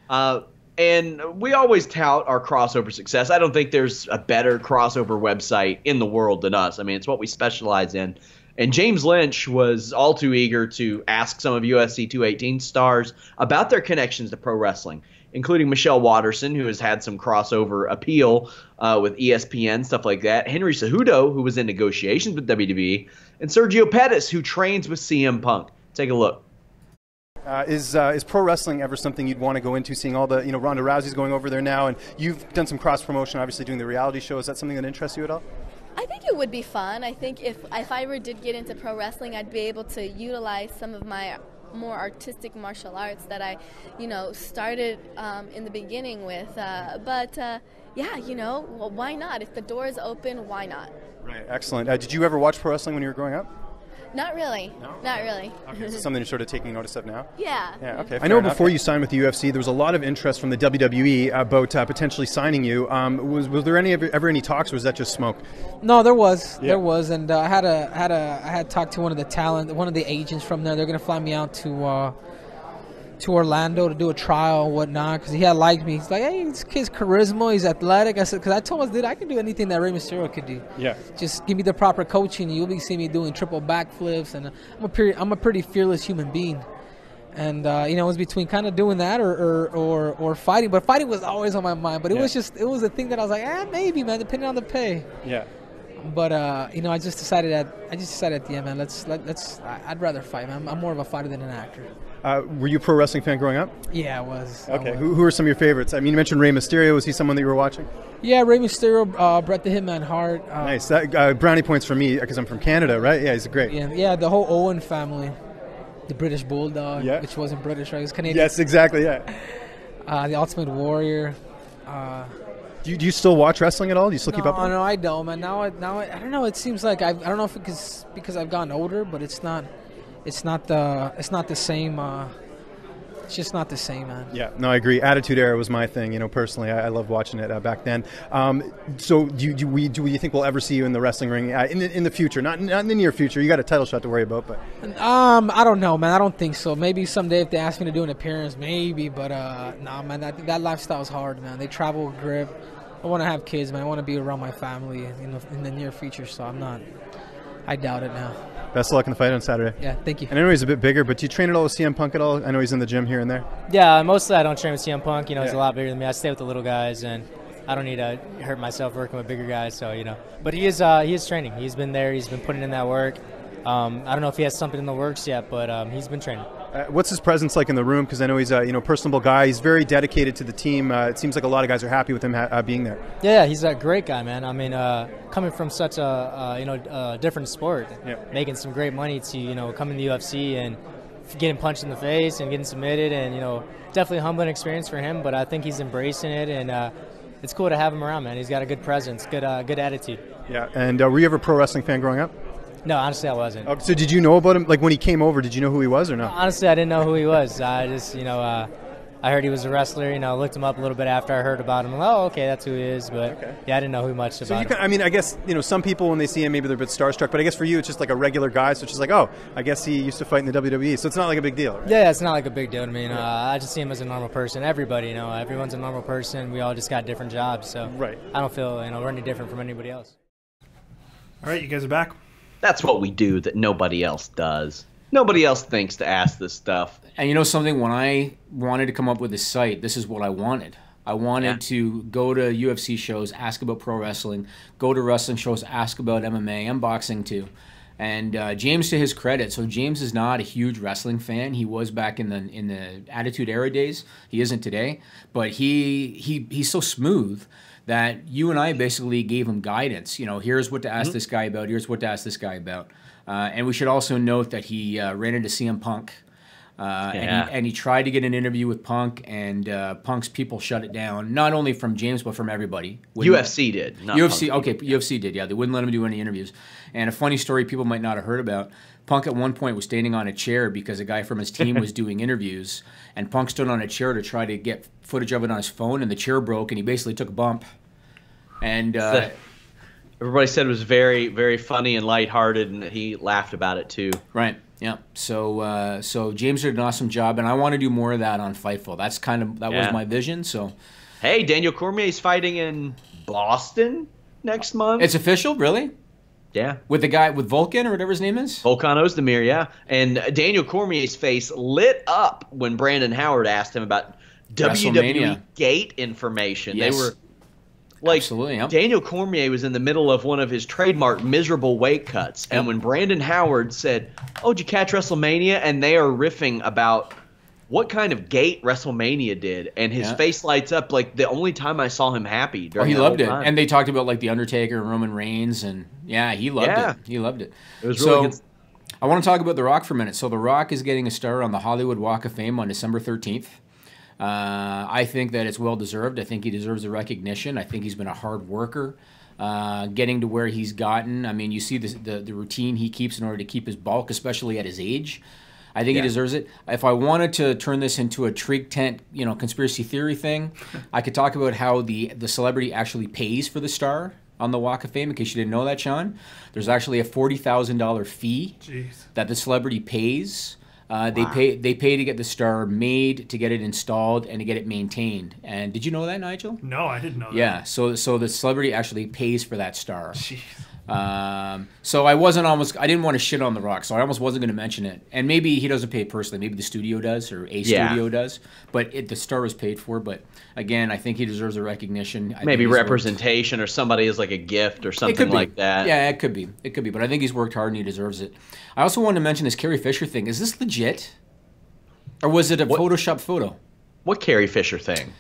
bought. And we always tout our crossover success. I don't think there's a better crossover website in the world than us. I mean, it's what we specialize in. And James Lynch was all too eager to ask some of UFC 218 stars about their connections to pro wrestling, including Michelle Waterson, who has had some crossover appeal with ESPN, stuff like that, Henry Cejudo, who was in negotiations with WWE, and Sergio Pettis, who trains with CM Punk. Take a look. Is pro wrestling ever something you'd want to go into, seeing all the, Ronda Rousey's going over there now, and you've done some cross-promotion, obviously doing the reality show. Is that something that interests you at all? I think it would be fun. I think if I ever did get into pro wrestling, I'd be able to utilize some of my more artistic martial arts that I, started in the beginning with. Yeah, well, why not? If the door is open, why not? Right. Excellent. Did you ever watch pro wrestling when you were growing up? Not really. No? Not really. Okay, is it something you're sort of taking notice of now? Yeah. Yeah, okay. I know before you signed with the UFC, there was a lot of interest from the WWE about potentially signing you. Was there ever any talks, or was that just smoke? No, there was. Yeah. There was, and I had talked to one of the agents from there. They're gonna fly me out to Orlando to do a trial and whatnot, because he had liked me. He's like, hey, this kid's charisma, he's athletic. I said, because I told him, dude, I can do anything that Rey Mysterio could do. Yeah. Just give me the proper coaching, and you'll be seeing me doing triple backflips, and I'm a pretty fearless human being. And it was between kind of doing that or fighting, but fighting was always on my mind. But it was a thing that I was like, maybe, man, depending on the pay. Yeah. But I just decided at the end, man, I'd rather fight, man. I'm more of a fighter than an actor. Were you a pro wrestling fan growing up? Yeah, I was. Okay. Who are some of your favorites? I mean, you mentioned Rey Mysterio. Was he someone that you were watching? Yeah, Rey Mysterio, Bret the Hitman Hart. Nice. That, brownie points for me because I'm from Canada, right? Yeah, he's great. Yeah, the whole Owen family. The British Bulldog, which wasn't British, right? It was Canadian. Yes, exactly, yeah. The Ultimate Warrior. Do you still watch wrestling at all? Do you still keep up with it? No, I don't, man. Now I don't know. It seems like I don't know if it's because I've gotten older, but it's not the same. It's just not the same, man. Yeah, no, I agree. Attitude Era was my thing, personally. I loved watching it back then. So do you think we'll ever see you in the wrestling ring in the future? Not in the near future. You got a title shot to worry about, but I don't know, man. I don't think so. Maybe someday if they ask me to do an appearance, maybe. But nah, man. I think that lifestyle is hard, man. They travel with grip. I want to have kids, man. I want to be around my family in the near future. So I doubt it now. Best of luck in the fight on Saturday. Yeah, thank you. And I know he's a bit bigger, but do you train at all with CM Punk at all? I know he's in the gym here and there. Yeah, mostly I don't train with CM Punk. He's a lot bigger than me. I stay with the little guys, and I don't need to hurt myself working with bigger guys. So But he is training. He's been there. He's been putting in that work. I don't know if he has something in the works yet, but he's been training. What's his presence like in the room? Because I know he's a personable guy. He's very dedicated to the team. It seems like a lot of guys are happy with him being there. Yeah, he's a great guy, man. I mean, coming from such a different sport, making some great money to come in the UFC and getting punched in the face and getting submitted, and definitely a humbling experience for him. But I think he's embracing it, and it's cool to have him around, man. He's got a good presence, good attitude. Yeah. And were you ever a pro wrestling fan growing up? No, honestly, I wasn't. So did you know about him? Like when he came over, did you know who he was or no? Honestly, I didn't know who he was. I just, I heard he was a wrestler. Looked him up a little bit after I heard about him. Oh, okay, that's who he is. But yeah, I didn't know who much about him. I mean, I guess some people when they see him, maybe they're a bit starstruck. But I guess for you, it's just like a regular guy. So it's just like, oh, I guess he used to fight in the WWE. So it's not like a big deal. Right? Yeah, it's not like a big deal to me. I just see him as a normal person. Everybody, everyone's a normal person. We all just got different jobs. So I don't feel we're any different from anybody else. All right, you guys are back. That's what we do that nobody else does. Nobody else thinks to ask this stuff. And something, when I wanted to come up with this site, this is what I wanted. I wanted to go to UFC shows, ask about pro wrestling, go to wrestling shows, ask about MMA and boxing too. And James, to his credit, so James is not a huge wrestling fan. He was back in the Attitude Era days. He isn't today. But he's so smooth that you and I basically gave him guidance. Here's what to ask this guy about. Here's what to ask this guy about. And we should also note that he ran into CM Punk. And he tried to get an interview with Punk, and Punk's people shut it down. Not only from James, but from everybody. UFC did. UFC did, yeah. They wouldn't let him do any interviews. And a funny story people might not have heard about, Punk at one point was standing on a chair because a guy from his team was doing interviews, and Punk stood on a chair to try to get footage of it on his phone, and the chair broke, and he basically took a bump. And everybody said it was very, very funny and lighthearted, and he laughed about it too. Right. Yeah. So James did an awesome job, and I want to do more of that on Fightful. That was my vision. So, hey, Daniel Cormier's fighting in Boston next month. It's official, really? Yeah. With the guy with Volkan or whatever his name is? Volkan Ozdemir, yeah. And Daniel Cormier's face lit up when Brandon Howard asked him about WWE gate information. Yes. They were like, absolutely, yep. Daniel Cormier was in the middle of one of his trademark miserable weight cuts. And when Brandon Howard said, oh, did you catch WrestleMania? And they are riffing about what kind of gate WrestleMania did. And his face lights up like the only time I saw him happy. He loved it. And they talked about like The Undertaker and Roman Reigns. And he loved it. He loved it. It was really good. I want to talk about The Rock for a minute. So The Rock is getting a star on the Hollywood Walk of Fame on December 13th. I think that it's well-deserved. I think he deserves the recognition. I think he's been a hard worker, getting to where he's gotten. I mean, you see the routine he keeps in order to keep his bulk, especially at his age. I think he deserves it. If I wanted to turn this into a trig tent, conspiracy theory thing, I could talk about how the celebrity actually pays for the star on the Walk of Fame. In case you didn't know that, Sean, there's actually a $40,000 fee that the celebrity pays. They pay to get the star made, to get it installed, and to get it maintained. And did you know that, Nigel? No, I didn't know that. Yeah, so the celebrity actually pays for that star. Jeez. So I didn't want to shit on The Rock, so I almost wasn't going to mention it. And maybe he doesn't pay personally. Maybe the studio does, or studio does. But the star was paid for. But again, I think he deserves the recognition. Maybe representation, or somebody is like a gift or something like that. Yeah, it could be. It could be. But I think he's worked hard and he deserves it. I also wanted to mention this Carrie Fisher thing. Is this legit? Or was it a Photoshop photo? What Carrie Fisher thing?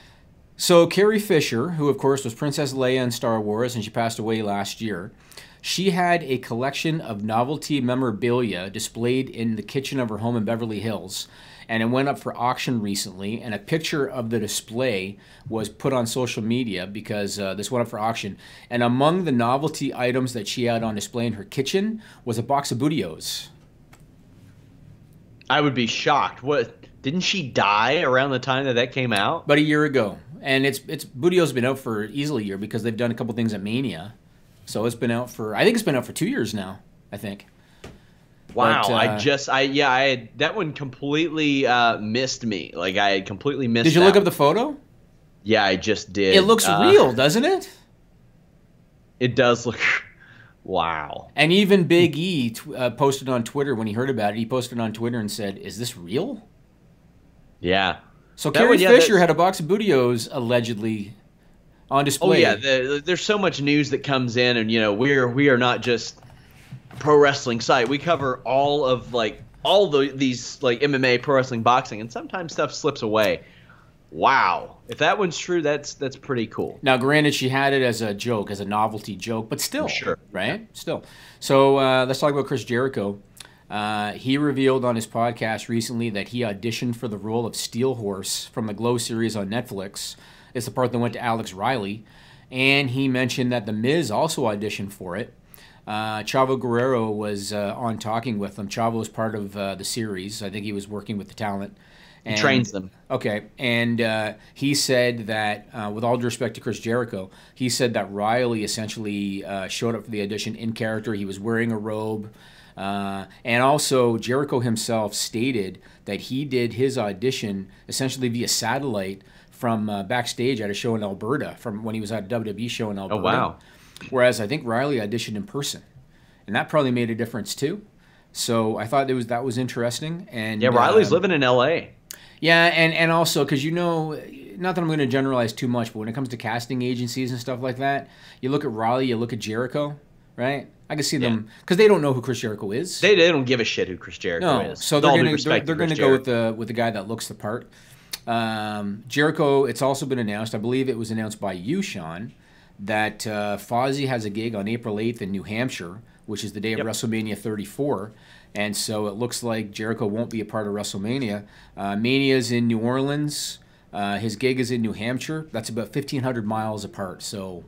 So Carrie Fisher, who of course was Princess Leia in Star Wars, and she passed away last year, she had a collection of novelty memorabilia displayed in the kitchen of her home in Beverly Hills. And it went up for auction recently, and a picture of the display was put on social media because this went up for auction. And among the novelty items that she had on display in her kitchen was a box of Bootios. I would be shocked. What? Didn't she die around the time that came out? About a year ago. And Bootio's been out for easily a year because they've done a couple things at Mania. So it's been out for, I think it's been out for 2 years now, I think. Wow, but, that one completely missed me. Like, I had completely missed Did you look up the photo? Yeah, I just did. It looks real, doesn't it? It does look... Wow. And even Big E posted on Twitter when he heard about it. He posted on Twitter and said, is this real? Yeah. So Carrie Fisher had a box of Bootios allegedly on display. Oh, yeah. There's so much news that comes in, and, we are not just... pro wrestling site. We cover all of these like MMA, pro wrestling, boxing, and sometimes stuff slips away. Wow. If that one's true, that's pretty cool. Now, granted, she had it as a joke, as a novelty joke, but still. For sure. Right? Yeah. Still. So let's talk about Chris Jericho. He revealed on his podcast recently that he auditioned for the role of Steel Horse from the Glow series on Netflix. It's the part that went to Alex Riley. And he mentioned that The Miz also auditioned for it. Chavo Guerrero was on talking with him. Chavo was part of the series. I think he was working with the talent. He trains them. Okay. And he said that, with all due respect to Chris Jericho, he said that Riley essentially showed up for the audition in character. He was wearing a robe. And also, Jericho himself stated that he did his audition essentially via satellite from backstage at a show in Alberta, from when he was at a WWE show in Alberta. Oh, wow. Whereas I think Riley auditioned in person. And that probably made a difference, too. So I thought that was interesting. And yeah, Riley's living in L.A. Yeah, and also, because not that I'm going to generalize too much, but when it comes to casting agencies and stuff like that, you look at Riley, you look at Jericho, right? I can see them, because they don't know who Chris Jericho is. They don't give a shit who Chris Jericho is. So they're going to go with the guy that looks the part. Jericho, it's also been announced, I believe it was announced by you, Sean, that Fozzy has a gig on April 8th in New Hampshire, which is the day of WrestleMania 34. And so it looks like Jericho won't be a part of WrestleMania. Mania's in New Orleans. His gig is in New Hampshire. That's about 1,500 miles apart. So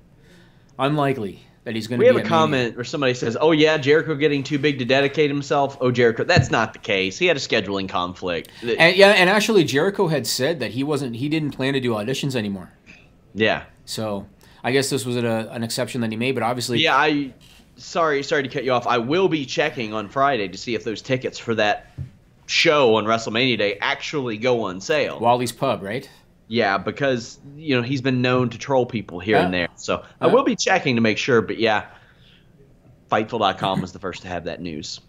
unlikely that he's going to be. We have a comment where somebody says, "Oh yeah, Jericho getting too big to dedicate himself." Oh, Jericho, that's not the case. He had a scheduling conflict. And actually, Jericho had said that he didn't plan to do auditions anymore. Yeah. So I guess this was an exception that he made, but obviously. Yeah, Sorry to cut you off. I will be checking on Friday to see if those tickets for that show on WrestleMania Day actually go on sale. Wally's Pub, right? Yeah, because he's been known to troll people here and there. So I will be checking to make sure. But yeah, Fightful.com was the first to have that news.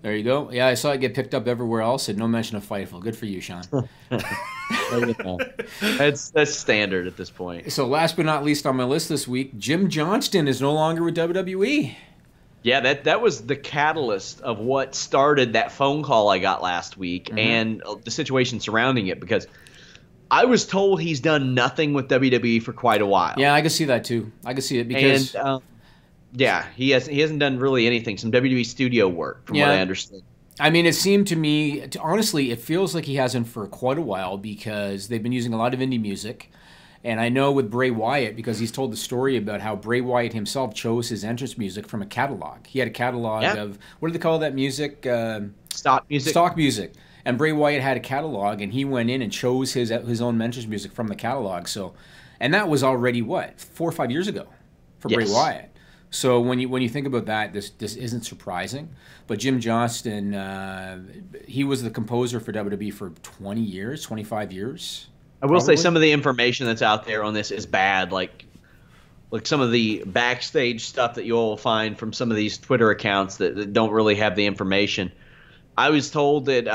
There you go. Yeah, I saw it get picked up everywhere else, and no mention of Fightful. Good for you, Sean. That's standard at this point. So last but not least on my list this week, Jim Johnston is no longer with WWE. Yeah, that was the catalyst of what started that phone call I got last week and the situation surrounding it, because I was told he's done nothing with WWE for quite a while. Yeah, I can see that too. I can see it because yeah, he hasn't done really anything. Some WWE studio work, from what I understand. I mean, it seemed to me, honestly, it feels like he hasn't for quite a while, because they've been using a lot of indie music. And I know with Bray Wyatt, because he's told the story about how Bray Wyatt himself chose his entrance music from a catalog. He had a catalog of, what do they call that music? Stock music. Stock music. And Bray Wyatt had a catalog, and he went in and chose his own entrance music from the catalog. So, and that was already, 4 or 5 years ago for Bray Wyatt. So when you think about that, this isn't surprising. But Jim Johnston, he was the composer for WWE for 20 years, 25 years. I will say some of the information that's out there on this is bad. Like some of the backstage stuff that you'll find from some of these Twitter accounts that don't really have the information. I was told that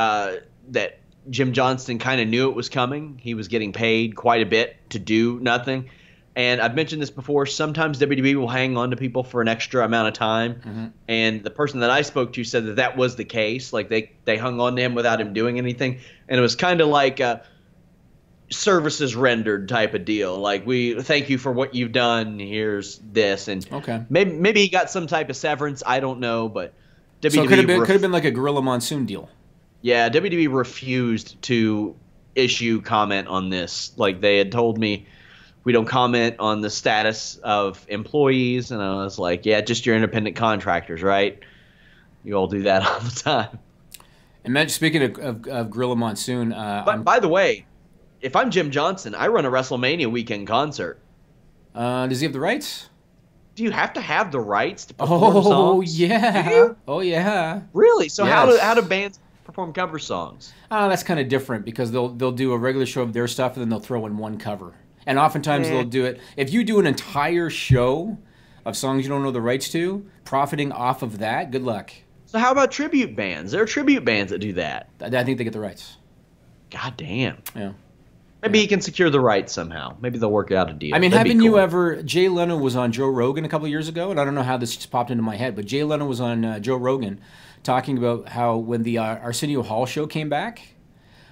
that Jim Johnston kind of knew it was coming. He was getting paid quite a bit to do nothing. And I've mentioned this before. Sometimes WWE will hang on to people for an extra amount of time. And the person that I spoke to said that was the case. Like they hung on to him without him doing anything. And it was kind of like services rendered type of deal. Like, we thank you for what you've done. Here's this. And maybe he got some type of severance. I don't know. But WWE so it could have been like a Gorilla Monsoon deal. Yeah, WWE refused to issue comment on this. Like, they had told me, we don't comment on the status of employees. And I was like, yeah, just your independent contractors, right? You all do that all the time. And speaking of Gorilla Monsoon. But by the way, if I'm Jim Johnston, I run a WrestleMania weekend concert. Does he have the rights? Do you have to have the rights to perform songs? Oh, yeah. Oh, yeah. Really? So how do bands perform cover songs? That's kind of different, because they'll do a regular show of their stuff, and then they'll throw in one cover. And oftentimes they'll do it. If you do an entire show of songs you don't know the rights to, profiting off of that, good luck. So how about tribute bands? There are tribute bands that do that. I think they get the rights. God damn. Yeah. Maybe he can secure the rights somehow. Maybe they'll work out a deal. I mean, That'd be haven't you cool. ever? Jay Leno was on Joe Rogan a couple of years ago, and I don't know how this just popped into my head, but Jay Leno was on Joe Rogan talking about how when the Arsenio Hall show came back,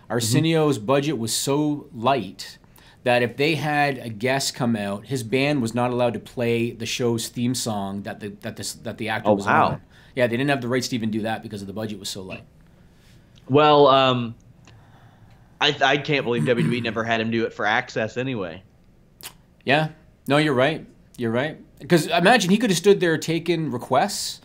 Arsenio's budget was so light that if they had a guest come out, his band was not allowed to play the show's theme song that the actor was on. Yeah, they didn't have the rights to even do that because the budget was so light. Well, I can't believe WWE never had him do it for Access anyway. Yeah. No, you're right. You're right. Because imagine he could have stood there taking requests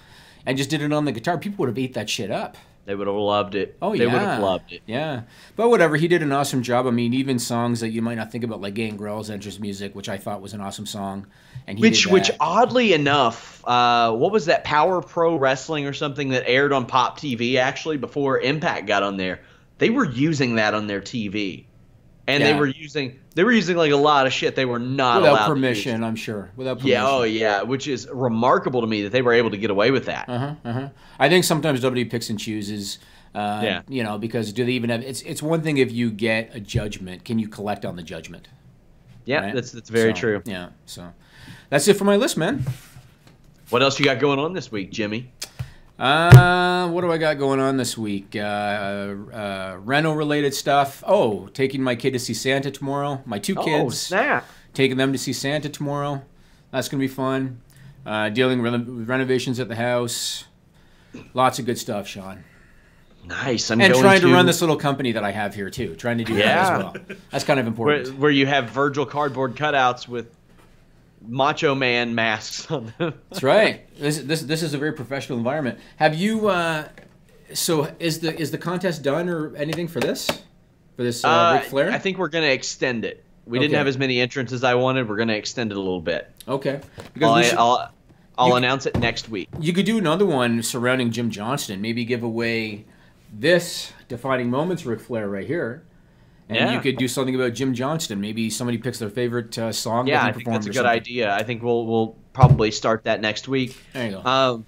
and just did it on the guitar. People would have ate that shit up. They would have loved it. Oh, they yeah. would have loved it. Yeah. But whatever, he did an awesome job. I mean, even songs that you might not think about, like Gangrel's Entrance Music, which I thought was an awesome song. And Which oddly enough, what was that, Power Pro Wrestling or something that aired on Pop TV actually before Impact got on there? They were using that on their TV. And they were using like a lot of shit they were not allowed without permission, to use. I'm sure. Without permission. Yeah, oh yeah, which is remarkable to me that they were able to get away with that. I think sometimes WWE picks and chooses. You know, because do they even have? It's one thing if you get a judgment, can you collect on the judgment? Yeah, right? that's very true. Yeah, so that's it for my list, man. What else you got going on this week, Jimmy? What do I got going on this week? Reno-related stuff. Oh, taking my kid to see Santa tomorrow. My two kids. Oh, snap. Taking them to see Santa tomorrow. That's going to be fun. Dealing with renovations at the house. Lots of good stuff, Sean. Nice. And trying to run this little company that I have here, too. Trying to do that as well. That's kind of important. Where you have Virgil cardboard cutouts with Macho Man masks on them. That's right. This is a very professional environment. Have you? So is the contest done or anything for this? For this Ric Flair? I think we're going to extend it. We didn't have as many entrants as I wanted. We're going to extend it a little bit. Okay. Because I'll announce it next week. You could do another one surrounding Jim Johnston. Maybe give away this defining moments Ric Flair right here. And you could do something about Jim Johnston. Maybe somebody picks their favorite song. Yeah, I think that's a good idea. I think we'll probably start that next week. There you go.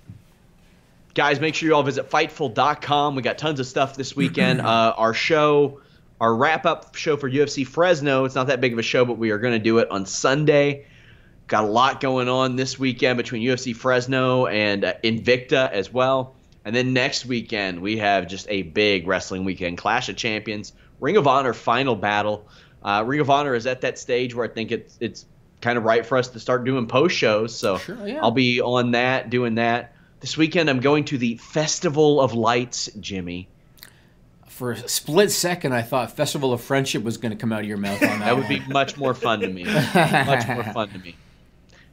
Guys, make sure you all visit Fightful.com. We got tons of stuff this weekend. Our wrap-up show for UFC Fresno. It's not that big of a show, but we are going to do it on Sunday. Got a lot going on this weekend between UFC Fresno and Invicta as well. And then next weekend, we have just a big wrestling weekend. Clash of Champions. Ring of Honor final battle. Ring of Honor is at that stage where I think it's kind of right for us to start doing post shows. So I'll be on that, doing that. This weekend I'm going to the Festival of Lights, Jimmy. For a split second, I thought Festival of Friendship was going to come out of your mouth on that. That would be much more fun to me. Much more fun to me.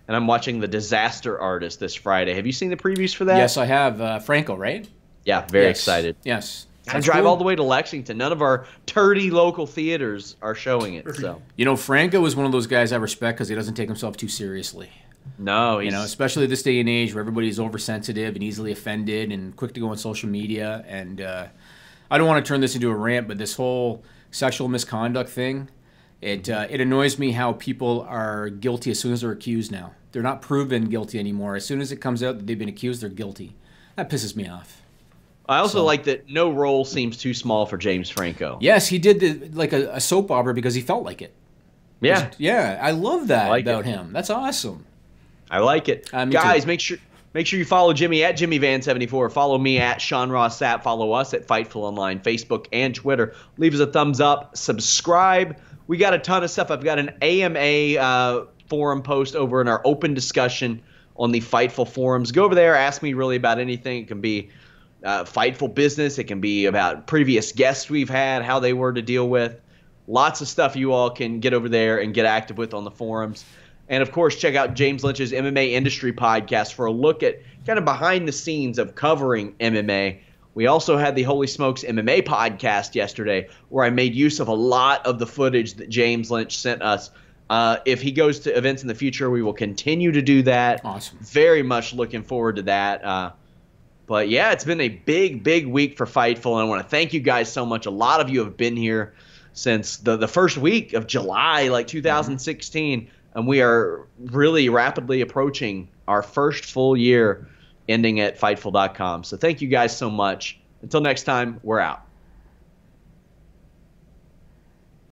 And I'm watching The Disaster Artist this Friday. Have you seen the previews for that? Yes, I have. Franco, right? Yeah, very excited. Yes. I drive all the way to Lexington. None of our 30 local theaters are showing it. So you know, Franco is one of those guys I respect because he doesn't take himself too seriously. No, you know, especially this day and age where everybody's oversensitive and easily offended and quick to go on social media. And I don't want to turn this into a rant, but this whole sexual misconduct thing, it annoys me how people are guilty as soon as they're accused now. They're not proven guilty anymore. As soon as it comes out that they've been accused, they're guilty. That pisses me off. I also like that no role seems too small for James Franco. Yes, he did like a soap opera because he felt like it. Yeah. Yeah, I love that about him. That's awesome. I like it. Guys, make sure you follow Jimmy at JimmyVan74. Follow me at Sean Ross Sapp. Follow us at Fightful Online, Facebook and Twitter. Leave us a thumbs up. Subscribe. We got a ton of stuff. I've got an AMA forum post over in our open discussion on the Fightful forums. Go over there. Ask me really about anything. It can be Fightful business. It can be about previous guests we've had, how they were to deal with. Lots of stuff you all can get over there and get active with on the forums. And, of course, check out James Lynch's MMA Industry Podcast for a look at kind of behind the scenes of covering MMA. We also had the Holy Smokes MMA podcast yesterday where I made use of a lot of the footage that James Lynch sent us. If he goes to events in the future, we will continue to do that. Awesome. Very much looking forward to that. But, yeah, it's been a big, big week for Fightful, and I want to thank you guys so much. A lot of you have been here since the first week of July, like 2016, and we are really rapidly approaching our first full year ending at Fightful.com. So thank you guys so much. Until next time, we're out.